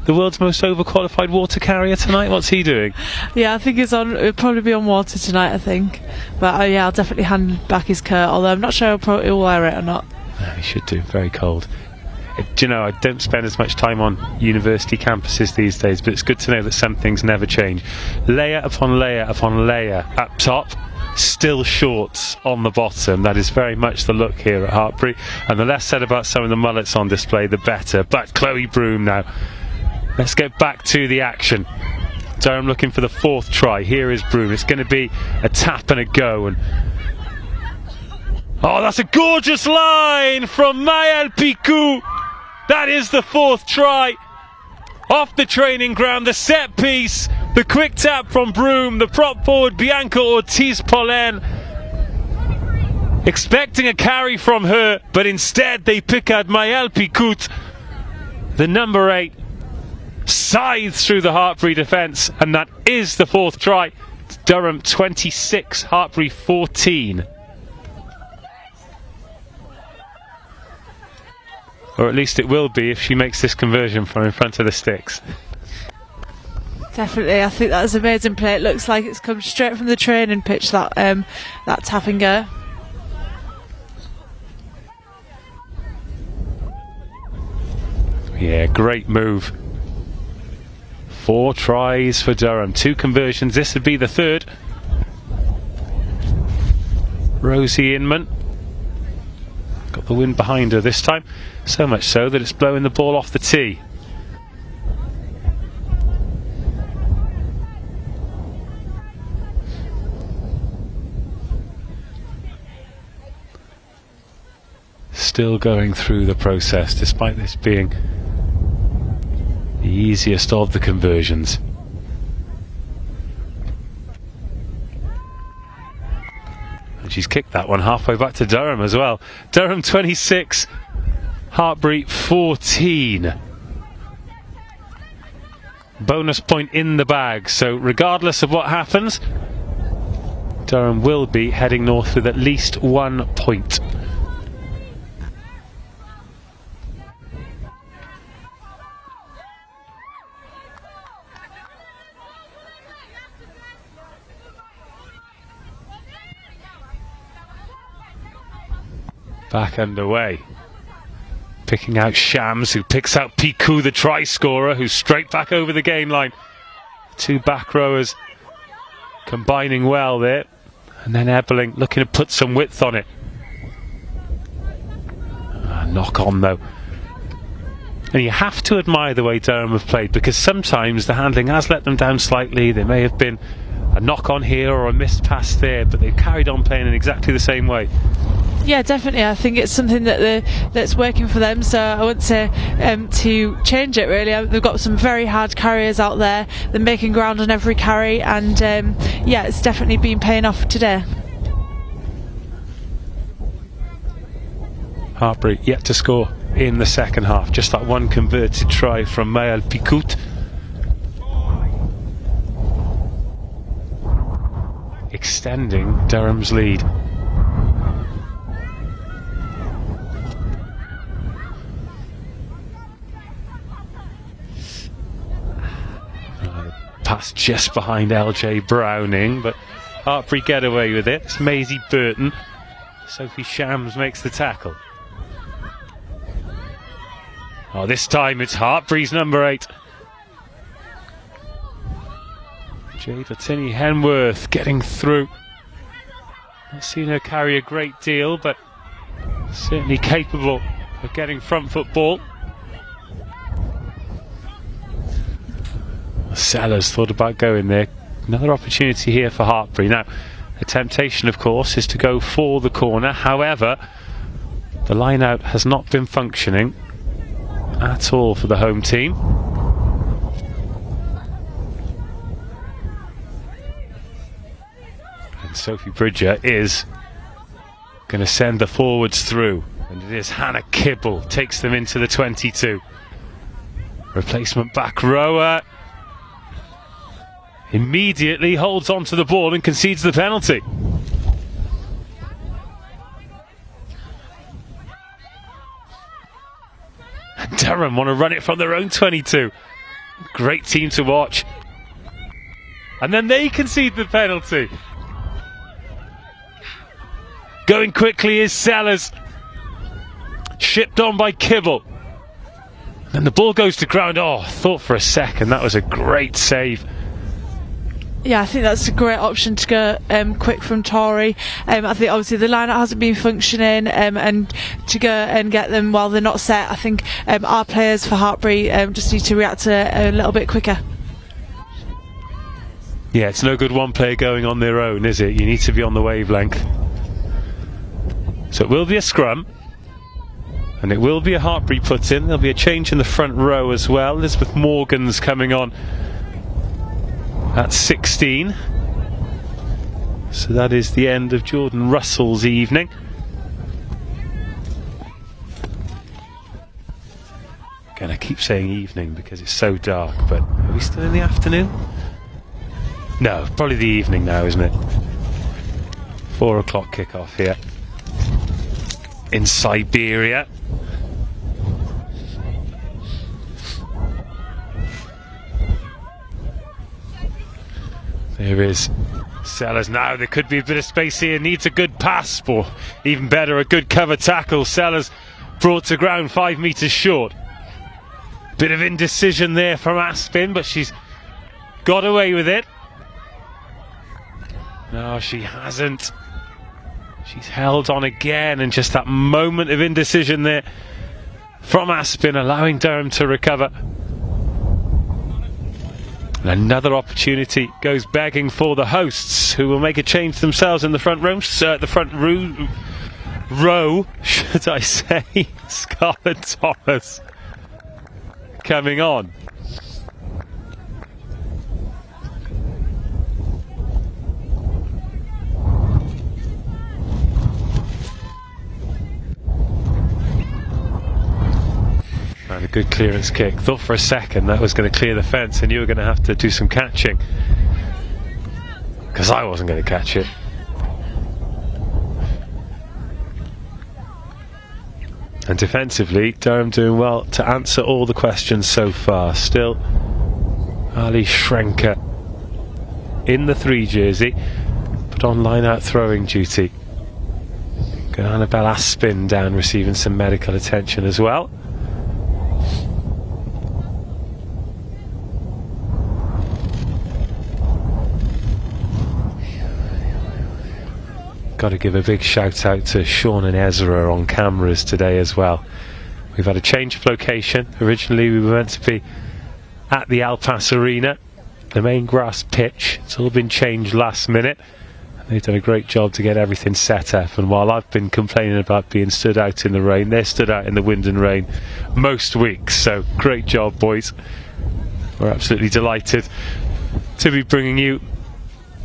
the world's most overqualified water carrier tonight? What's he doing? Yeah, I think it'll probably be on water tonight, I think. But yeah, I'll definitely hand back his coat, although I'm not sure he'll wear it or not. No, he should do. Very cold. Do you know, I don't spend as much time on university campuses these days, but it's good to know that some things never change. Layer upon layer upon layer up top, still shorts on the bottom. That is very much the look here at Hartpury, and the less said about some of the mullets on display, the better. But Chloe Broom now. Let's get back to the action. Durham looking for the 4th try. Here is Broom. It's going to be a tap and a go. And oh, that's a gorgeous line from Maëlle Picou. That is the 4th try. Off the training ground, the set piece, the quick tap from Broom, the prop forward Bianca Ortiz-Pollen. Expecting a carry from her, but instead they pick out Maëlle Picou, the number 8. Scythes through the Hartpury defence, and that is the 4th try. Durham 26, Hartpury 14. Or at least it will be if she makes this conversion from in front of the sticks. Definitely, I think that was an amazing play. It looks like it's come straight from the training pitch, that tap and go. Yeah, great move. 4 tries for Durham, 2 conversions. This would be the 3rd. Rosie Inman got the wind behind her this time, so much so that it's blowing the ball off the tee. Still going through the process, despite this being the easiest of the conversions. And she's kicked that one halfway back to Durham as well. Durham 26, Hartpury 14. Bonus point in the bag, so regardless of what happens, Durham will be heading north with at least 1 point. Back underway. Picking out Shams, who picks out Picou, the try scorer, who's straight back over the gain line. 2 back rowers combining well there. And then Ebeling looking to put some width on it. Knock on though. And you have to admire the way Durham have played, because sometimes the handling has let them down slightly. There may have been a knock on here or a missed pass there, but they've carried on playing in exactly the same way. Yeah, definitely. I think it's something that's working for them, so I wouldn't say to change it really. They've got some very hard carriers out there. They're making ground on every carry, and yeah, it's definitely been paying off today. Hartpury yet to score in the second half. Just that one converted try from Maëlle Picou. Extending Durham's lead. Pass just behind LJ Browning, but Hartpury get away with it. It's Maisie Burton. Sophie Shams makes the tackle. Oh, this time it's Hartpury's number 8. Jada Tinney-Henworth getting through. Not seen her carry a great deal, but certainly capable of getting front foot ball. Sellers thought about going there. Another opportunity here for Hartpury. Now, the temptation, of course, is to go for the corner. However, the line out has not been functioning at all for the home team. And Sophie Bridger is going to send the forwards through, and it is Hannah Kibble takes them into the 22. Replacement back rower immediately holds on to the ball and concedes the penalty. Durham want to run it from their own 22. Great team to watch. And then they concede the penalty. Going quickly is Sellers. Shipped on by Kibble. And the ball goes to ground. Oh, I thought for a second that was a great save. Yeah, I think that's a great option to go quick from Tory. I think obviously the line-out hasn't been functioning, and to go and get them while they're not set, I think our players for Hartpury just need to react a little bit quicker. Yeah, it's no good one player going on their own, is it? You need to be on the wavelength. So it will be a scrum, and it will be a Hartpury put in. There'll be a change in the front row as well. Elizabeth Morgan's coming on at 16. So that is the end of Jordan Russell's evening. Again, I keep saying evening because it's so dark, but are we still in the afternoon? No, probably the evening now, isn't it? 4 o'clock kickoff here in Siberia. There is Sellers now. There could be a bit of space here. Needs a good pass, or even better, a good cover tackle. Sellers brought to ground 5 metres short. Bit of indecision there from Aspin, but she's got away with it. No, she hasn't. She's held on again, and just that moment of indecision there from Aspin, allowing Durham to recover. And another opportunity goes begging for the hosts, who will make a change themselves in the front row. The front row, should I say? Scarlett Thomas coming on. And a good clearance kick. Thought for a second that was going to clear the fence and you were going to have to do some catching, because I wasn't going to catch it. And defensively, Durham doing well to answer all the questions so far. Still Ali Schrenker in the 3 jersey, but on line-out throwing duty. Got Annabelle Aspin down receiving some medical attention as well. Got to give a big shout out to Sean and Ezra on cameras today as well. We've had a change of location. Originally we were meant to be at the Al Pass Arena, the main grass pitch. It's all been changed last minute. They've done a great job to get everything set up, and while I've been complaining about being stood out in the rain, they're stood out in the wind and rain most weeks. So great job, boys. We're absolutely delighted to be bringing you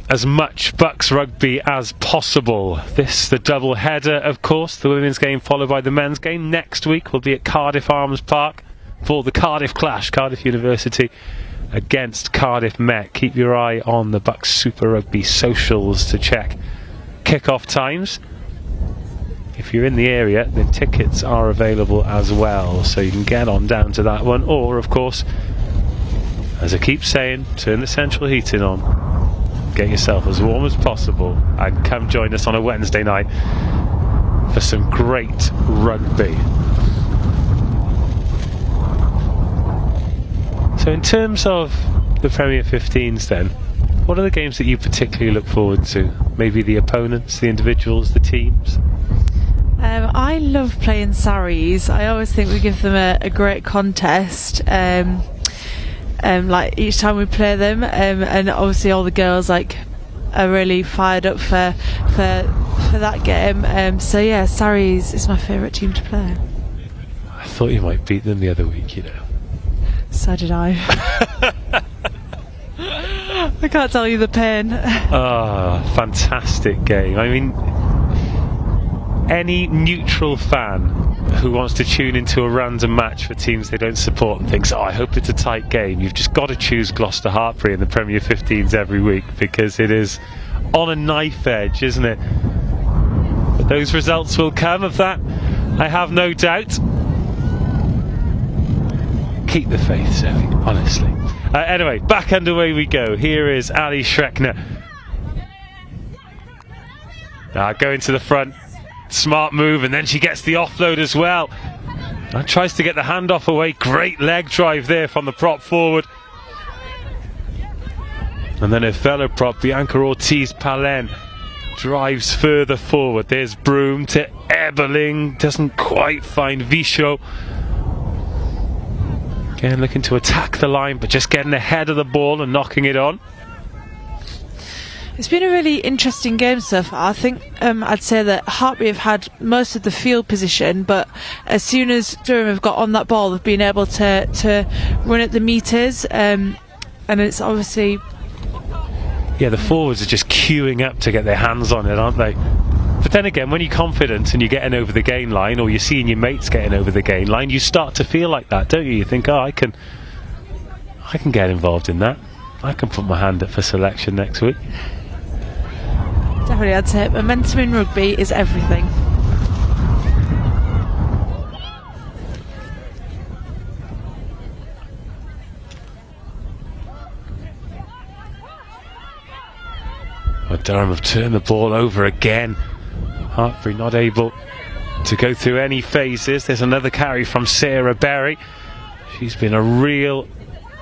as much BUCS rugby as possible. This, the double header, of course, the women's game followed by the men's game. Next week we'll be at Cardiff Arms Park for the Cardiff clash, Cardiff University against Cardiff Met. Keep your eye on the BUCS Super Rugby socials to check kick-off times. If you're in the area, then tickets are available as well, so you can get on down to that one, or of course, as I keep saying, turn the central heating on, get yourself as warm as possible, and come join us on a Wednesday night for some great rugby. So in terms of the Premier 15s then, what are the games that you particularly look forward to? Maybe the opponents, the individuals, the teams? I love playing Saris. I always think we give them a great contest. Like each time we play them, and obviously all the girls like are really fired up for that game. So yeah, Saris is my favourite team to play. I thought you might beat them the other week, you know. So did I. I can't tell you the pain. Ah, fantastic game. I mean, any neutral fan who wants to tune into a random match for teams they don't support and thinks, oh, I hope it's a tight game, you've just got to choose Gloucester Hartpury in the Premier 15s every week, because it is on a knife edge, isn't it? But those results will come, of that I have no doubt. Keep the faith, Zoe, honestly. Anyway, back underway we go. Here is Ali Schreckner. Going to the front. Smart move, and then she gets the offload as well. And tries to get the handoff away. Great leg drive there from the prop forward. And then her fellow prop, Bianca Ortiz-Palen, drives further forward. There's Broom to Eberling. Doesn't quite find Vichot. Again, looking to attack the line, but just getting ahead of the ball and knocking it on. It's been a really interesting game so far. I think I'd say that Hartpury have had most of the field position, but as soon as Durham have got on that ball, they've been able to run at the metres, and it's obviously... Yeah, the forwards are just queuing up to get their hands on it, aren't they? But then again, when you're confident and you're getting over the gain line, or you're seeing your mates getting over the gain line, you start to feel like that, don't you? You think, oh, I can get involved in that. I can put my hand up for selection next week. Definitely, I'd say momentum in rugby is everything. Well, Durham have turned the ball over again. Hartpury not able to go through any phases. There's another carry from Sarah Berry. She's been a real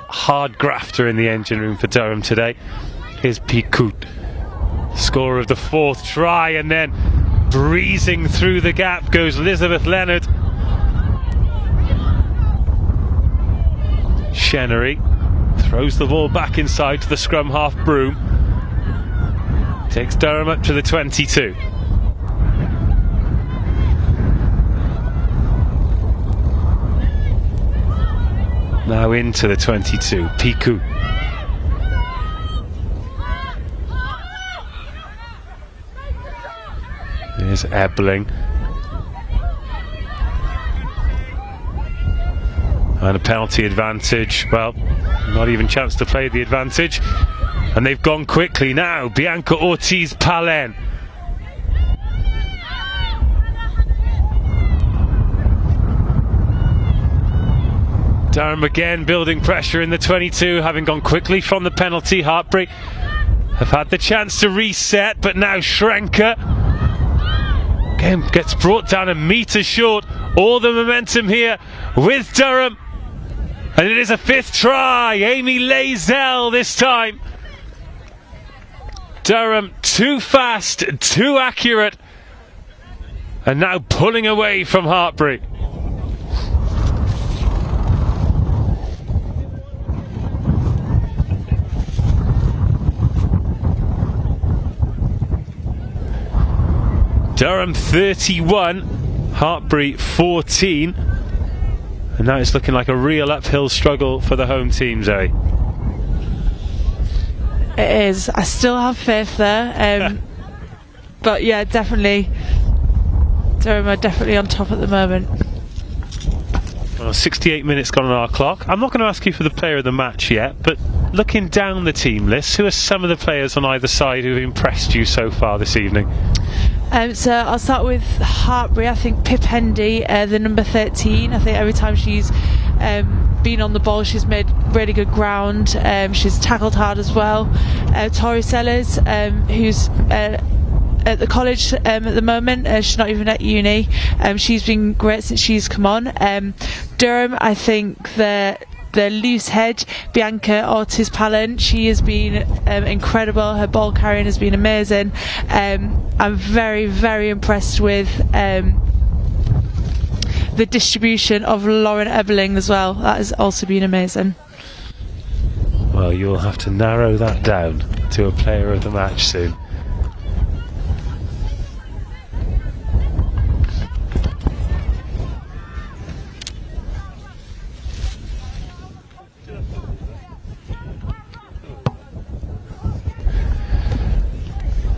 hard grafter in the engine room for Durham today. Here's Picout. Score of the fourth try, and then breezing through the gap goes Elizabeth Leonard. Chenery throws the ball back inside to the scrum half Broom. Takes Durham up to the 22. Now into the 22. Picout. There's Eberling. And a penalty advantage. Well, not even chance to play the advantage. And they've gone quickly now. Bianca Ortiz-Palen. Durham again building pressure in the 22, having gone quickly from the penalty. Hartpury have had the chance to reset, but now Schrenker again gets brought down a metre short. All the momentum here with Durham, and it is a fifth try. Amy Lazell this time. Durham too fast, too accurate, and now pulling away from Hartpury. Durham 31, Hartpury 14, and now it's looking like a real uphill struggle for the home team, Zoe. It is. I still have faith there, but yeah, definitely Durham are definitely on top at the moment. Well, 68 minutes gone on our clock. I'm not going to ask you for the player of the match yet, but looking down the team list, who are some of the players on either side who have impressed you so far this evening? So I'll start with Hartpury. I think Pip Hendy, the number 13. I think every time she's been on the ball, she's made really good ground. She's tackled hard as well. Tori Sellers, who's at the college at the moment. She's not even at uni. She's been great since she's come on. Durham, I think the loose hedge, Bianca Ortiz-Palen, she has been incredible. Her ball carrying has been amazing. I'm very, very impressed with the distribution of Lauren Eberling as well. That has also been amazing. Well, you'll have to narrow that down to a player of the match soon.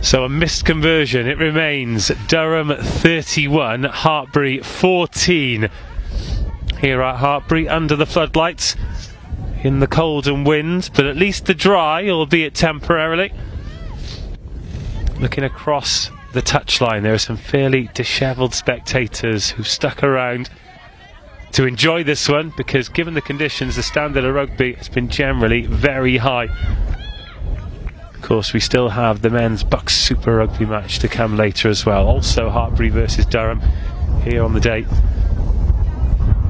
So a missed conversion. It remains Durham 31, Hartpury 14. Here at Hartpury, under the floodlights, in the cold and wind, but at least the dry, albeit temporarily. Looking across the touchline, there are some fairly dishevelled spectators who've stuck around to enjoy this one, because given the conditions, the standard of rugby has been generally very high. Of course, we still have the men's BUCS Super Rugby match to come later as well. Also Hartpury versus Durham here on the day,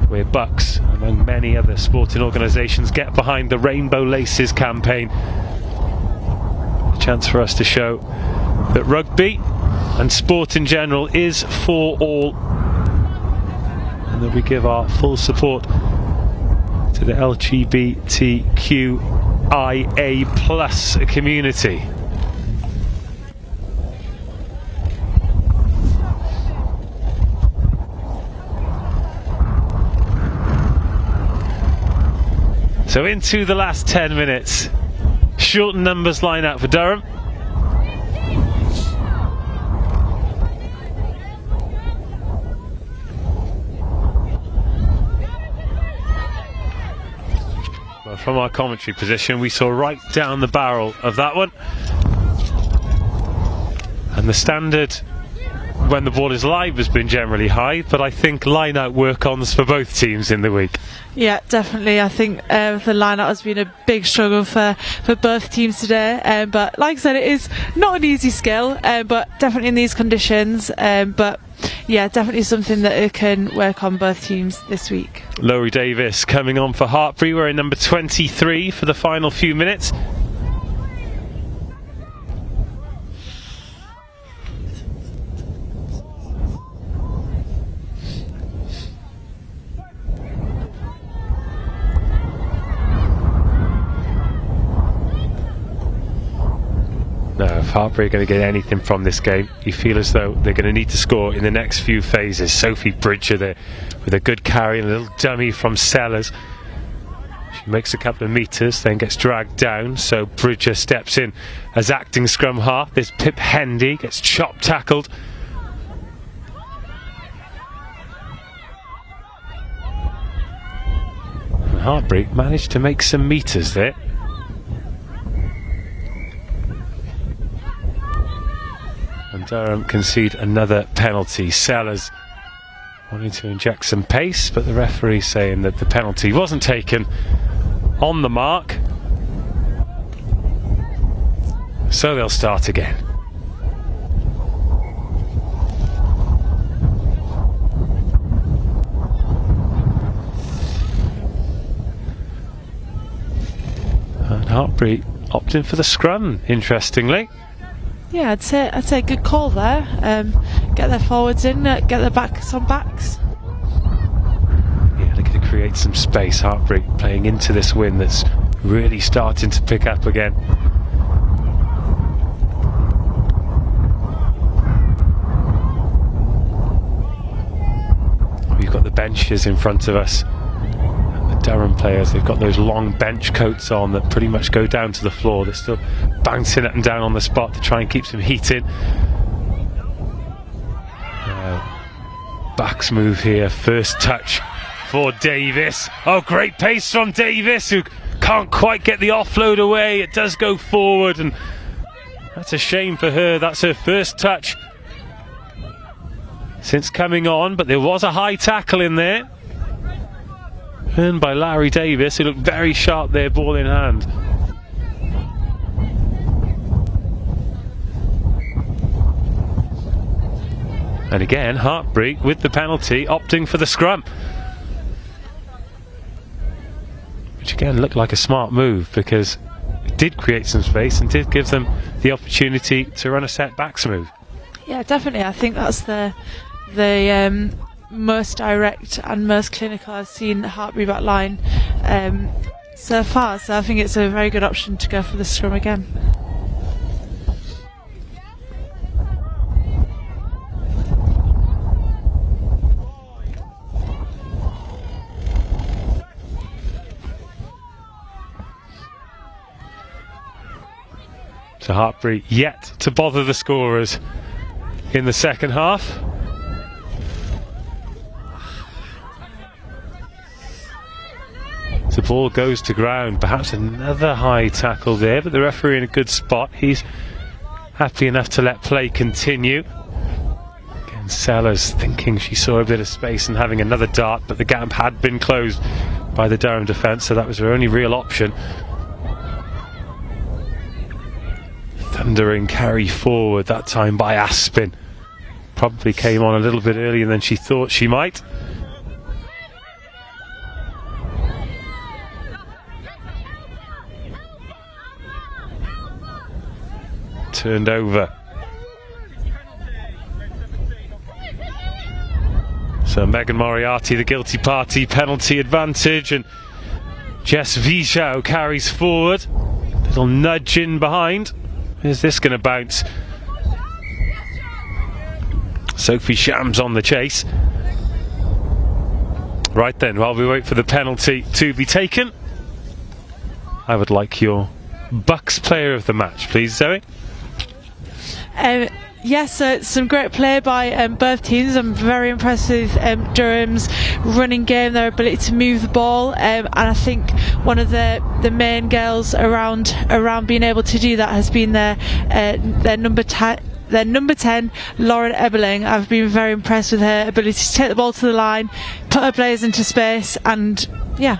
where BUCS, among many other sporting organisations, get behind the Rainbow Laces campaign. A chance for us to show that rugby and sport in general is for all, and that we give our full support to the LGBTQIA plus community. So into the last 10 minutes. Shortened numbers line out for Durham. Well, from our commentary position, we saw right down the barrel of that one. And the standard when the ball is live has been generally high, but I think line-out work-ons for both teams in the week. Yeah, definitely. I think the line-out has been a big struggle for both teams today. But like I said, it is not an easy skill, but definitely in these conditions. But yeah, definitely something that it can work on both teams this week. Laurie Davis coming on for Hartpury. We're in number 23 for the final few minutes. No, if Hartpury are going to get anything from this game, you feel as though they're going to need to score in the next few phases. Sophie Bridger there with a good carry and a little dummy from Sellers. She makes a couple of metres, then gets dragged down, so Bridger steps in as acting scrum half. There's Pip Hendy, gets chop tackled. And Hartpury managed to make some metres there. And Durham concede another penalty. Sellers wanting to inject some pace, but the referee saying that the penalty wasn't taken on the mark. So they'll start again. And Hartpury opting for the scrum, interestingly. Yeah, I'd say good call there. Get their forwards in, get their backs on backs. Yeah, looking to create some space. Hartpury playing into this wind that's really starting to pick up again. We've got the benches in front of us. The Durham players, they've got those long bench coats on that pretty much go down to the floor. They're still bouncing up and down on the spot to try and keep some heat in. Backs move here, first touch for Davis. Oh, great pace from Davis, who can't quite get the offload away. It does go forward, and that's a shame for her. That's her first touch since coming on, but there was a high tackle in there, earned by Larry Davis, who looked very sharp there, ball in hand. And again, Hartpury with the penalty, opting for the scrum. Which again looked like a smart move, because it did create some space and did give them the opportunity to run a set backs move. Yeah, definitely. I think that's the most direct and most clinical I've seen Hartpury back line so far. So I think it's a very good option to go for the scrum again. to Hartpury yet to bother the scorers in the second half. The ball goes to ground, perhaps another high tackle there, but the referee in a good spot. He's happy enough to let play continue. Again, Sellers thinking she saw a bit of space and having another dart, but the gap had been closed by the Durham defence, so that was her only real option. Thundering carry forward, that time by Aspin. Probably came on a little bit earlier than she thought she might. Turned over. So Megan Moriarty, the guilty party, penalty advantage, and Jess Vijau carries forward. Little nudge in behind. Is this going to bounce? Sophie Shams on the chase. Right then, while we wait for the penalty to be taken, I would like your BUCS player of the match, please, Zoe. Yes, some great play by both teams. I'm very impressed with Durham's running game, their ability to move the ball, and I think one of the main girls around being able to do that has been their number 10, Lauren Eberling. I've been very impressed with her ability to take the ball to the line, put her players into space, and yeah.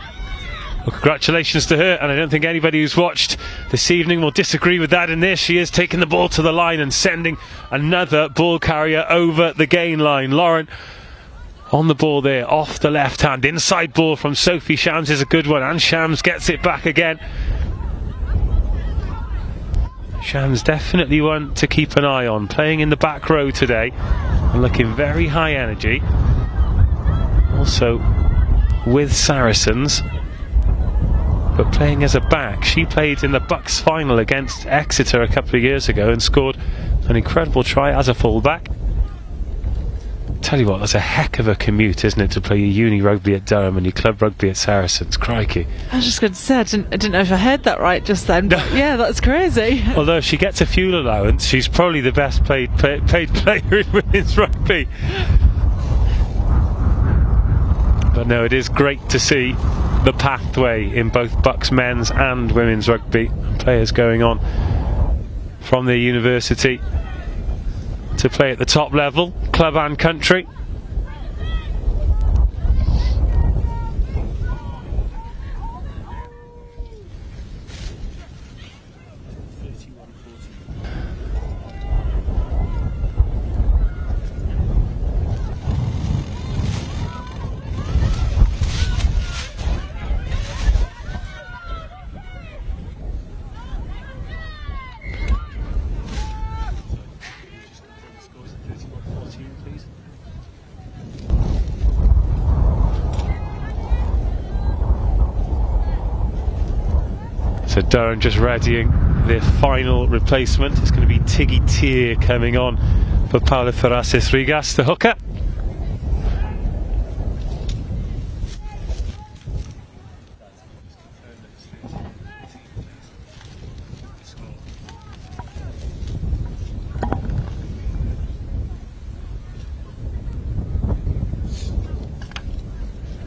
Well, congratulations to her, and I don't think anybody who's watched this evening will disagree with that. And there she is, taking the ball to the line and sending another ball carrier over the gain line. Lauren on the ball there, off the left hand. Inside ball from Sophie Shams is a good one, and Shams gets it back again. Shams definitely one to keep an eye on, playing in the back row today and looking very high energy. Also with Saracens, but playing as a back. She played in the BUCS final against Exeter a couple of years ago and scored an incredible try as a fullback. Tell you what, that's a heck of a commute, isn't it, to play your uni rugby at Durham and your club rugby at Saracens. Crikey. I was just going to say, I didn't know if I heard that right just then, but yeah, that's crazy. Although if she gets a fuel allowance, she's probably the best paid player in women's rugby. But no, it is great to see the pathway in both BUCS men's and women's rugby. Players going on from their university to play at the top level, club and country. So Durham just readying their final replacement. It's going to be Tiggy Tier coming on for Paula Ferraces Rigas, the hooker.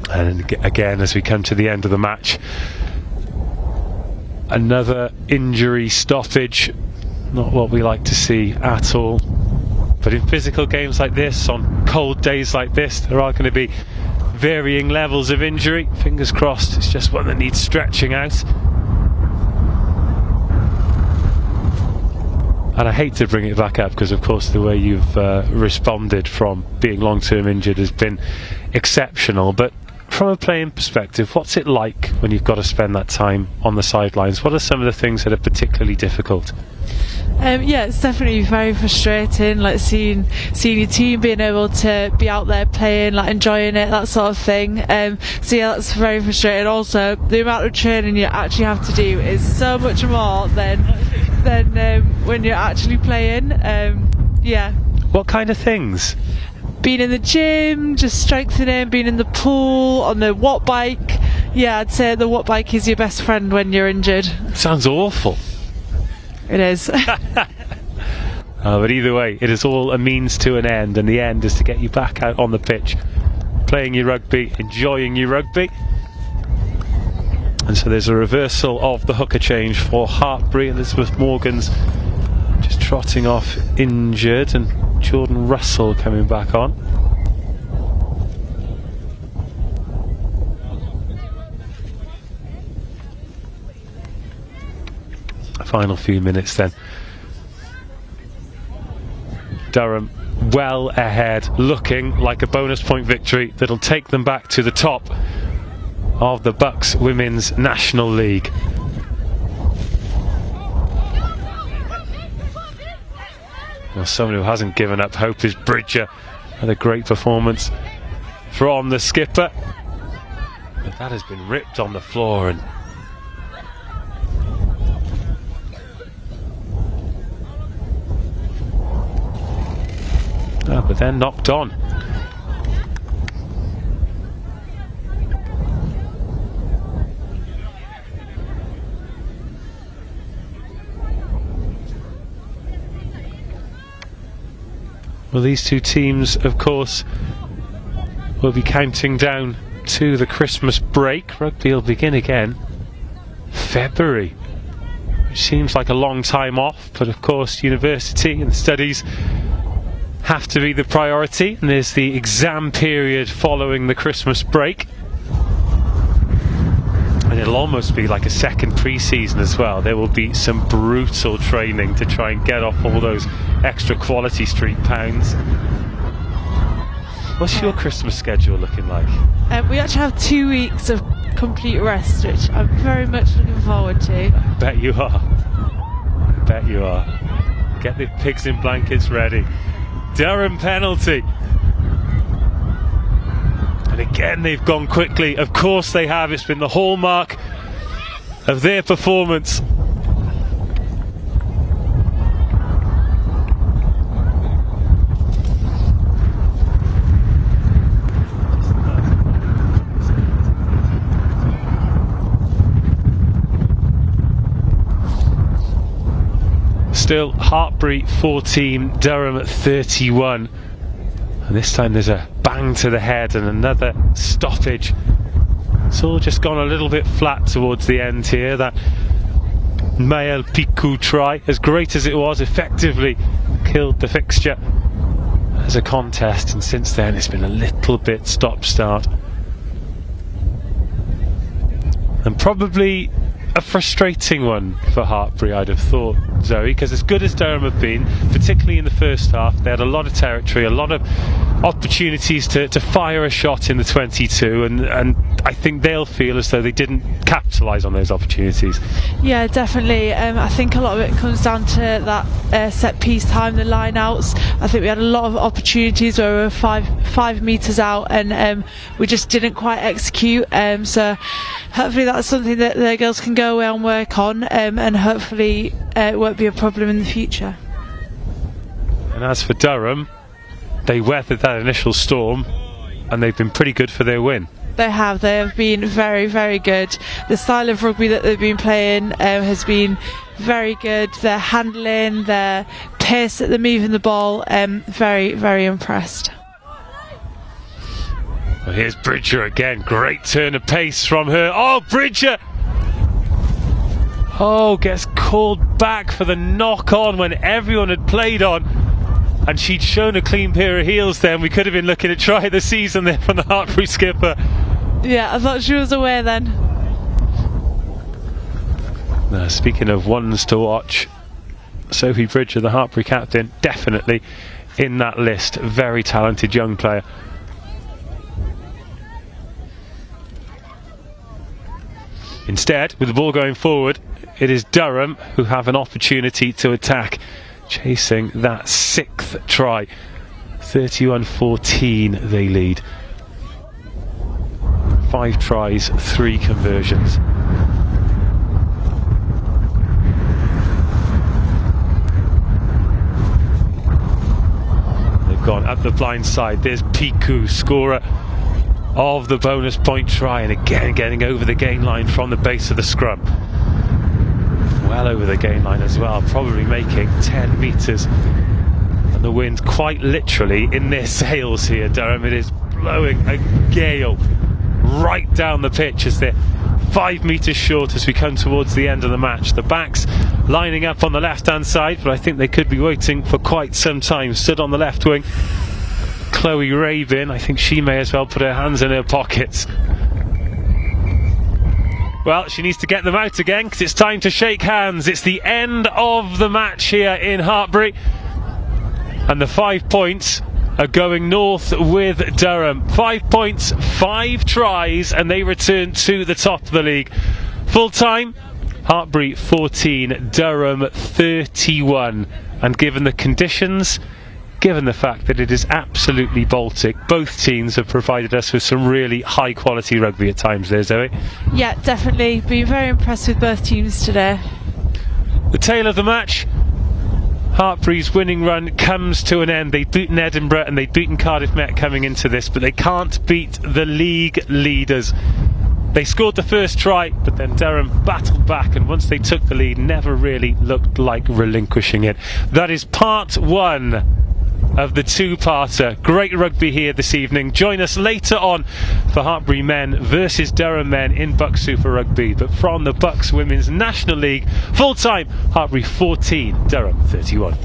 And again, as we come to the end of the match, another injury stoppage. Not what we like to see at all. But in physical games like this, on cold days like this, there are going to be varying levels of injury. Fingers crossed, it's just one that needs stretching out. And I hate to bring it back up because, of course, the way you've responded from being long-term injured has been exceptional. But from a playing perspective, what's it like when you've got to spend that time on the sidelines? What are some of the things that are particularly difficult? Yeah, it's definitely very frustrating, like seeing your team being able to be out there playing, like enjoying it, that sort of thing. So yeah, that's very frustrating. Also, the amount of training you actually have to do is so much more than when you're actually playing. Yeah. What kind of things? Being in the gym, just strengthening, being in the pool, on the watt bike. Yeah, I'd say the watt bike is your best friend when you're injured. Sounds awful. It is. But either way, it is all a means to an end, and the end is to get you back out on the pitch, playing your rugby, enjoying your rugby. And so there's a reversal of the hooker change for Hartpury. Elizabeth Morgan's just trotting off injured, and Jordan Russell coming back on. Final few minutes then. Durham well ahead, looking like a bonus point victory that'll take them back to the top of the BUCS Women's National League. Well, someone who hasn't given up hope is Bridger. Another great performance from the skipper. But that has been ripped on the floor, and but then knocked on. Well, these two teams, of course, will be counting down to the Christmas break. Rugby will begin again February, which seems like a long time off, but of course university and studies have to be the priority, and there's the exam period following the Christmas break, and it'll almost be like a second pre-season as well. There will be some brutal training to try and get off all those extra quality street pounds. What's your Christmas schedule looking like? We actually have 2 weeks of complete rest, which I'm very much looking forward to. I bet you are. I bet you are. Get the pigs in blankets ready. Durham penalty. And again they've gone quickly. Of course they have. It's been the hallmark of their performance. Still Hartpury 14, Durham 31, and this time there's a bang to the head and another stoppage. It's all just gone a little bit flat towards the end here. That Maël Picou try, as great as it was, effectively killed the fixture as a contest, and since then it's been a little bit stop-start, and probably a frustrating one for Hartpury, I'd have thought, Zoe, because as good as Durham have been, particularly in the first half, they had a lot of territory, a lot of opportunities to fire a shot in the 22, and I think they'll feel as though they didn't capitalise on those opportunities. Yeah, definitely. I think a lot of it comes down to that set piece time, the line outs. I think we had a lot of opportunities where we were five metres out, and we just didn't quite execute. So hopefully that's something that the girls can go away and work on, and hopefully it won't be a problem in the future. And as for Durham, they weathered that initial storm, and they've been pretty good for their win. They have been very, very good. The style of rugby that they've been playing has been very good. Their handling, their pace that they're moving the ball, very, very impressed. Well, here's Bridger again. Great turn of pace from her. Oh, Bridger! Oh, gets called back for the knock on when everyone had played on, and she'd shown a clean pair of heels then. We could have been looking at try of the season there from the Hartpury skipper. Yeah, I thought she was aware then. Now, speaking of ones to watch, Sophie Bridger, the Hartpury captain, definitely in that list. Very talented young player. Instead, with the ball going forward, it is Durham who have an opportunity to attack, chasing that 6th try. 31-14 they lead. 5 tries, 3 conversions. They've gone up the blind side. There's Picou, scorer of the bonus point try, and again getting over the gain line from the base of the scrum. well over the gain line as well, probably making 10 metres. And the wind quite literally in their sails here, Durham. It is blowing a gale right down the pitch as they're 5 metres short as we come towards the end of the match. The backs lining up on the left hand side, but I think they could be waiting for quite some time. Stood on the left wing, Chloe Rabin. I think she may as well put her hands in her pockets. Well, she needs to get them out again because it's time to shake hands. It's the end of the match here in Hartpury, and the 5 points are going north with Durham. 5 points, 5 tries, and they return to the top of the league. Full time, Hartpury 14, Durham 31. And given the conditions, given the fact that it is absolutely Baltic, both teams have provided us with some really high quality rugby at times there, Zoe. Yeah, definitely. Been very impressed with both teams today. The tale of the match, Hartpury's winning run comes to an end. They'd beaten Edinburgh and they'd beaten Cardiff Met coming into this, but they can't beat the league leaders. They scored the first try, but then Durham battled back, and once they took the lead, never really looked like relinquishing it. That is part 1 of the 2-parter. Great rugby here this evening. Join us later on for Hartpury men versus Durham men in BUCS Super Rugby. But from the BUCS Women's National League, full time, Hartpury 14, Durham 31.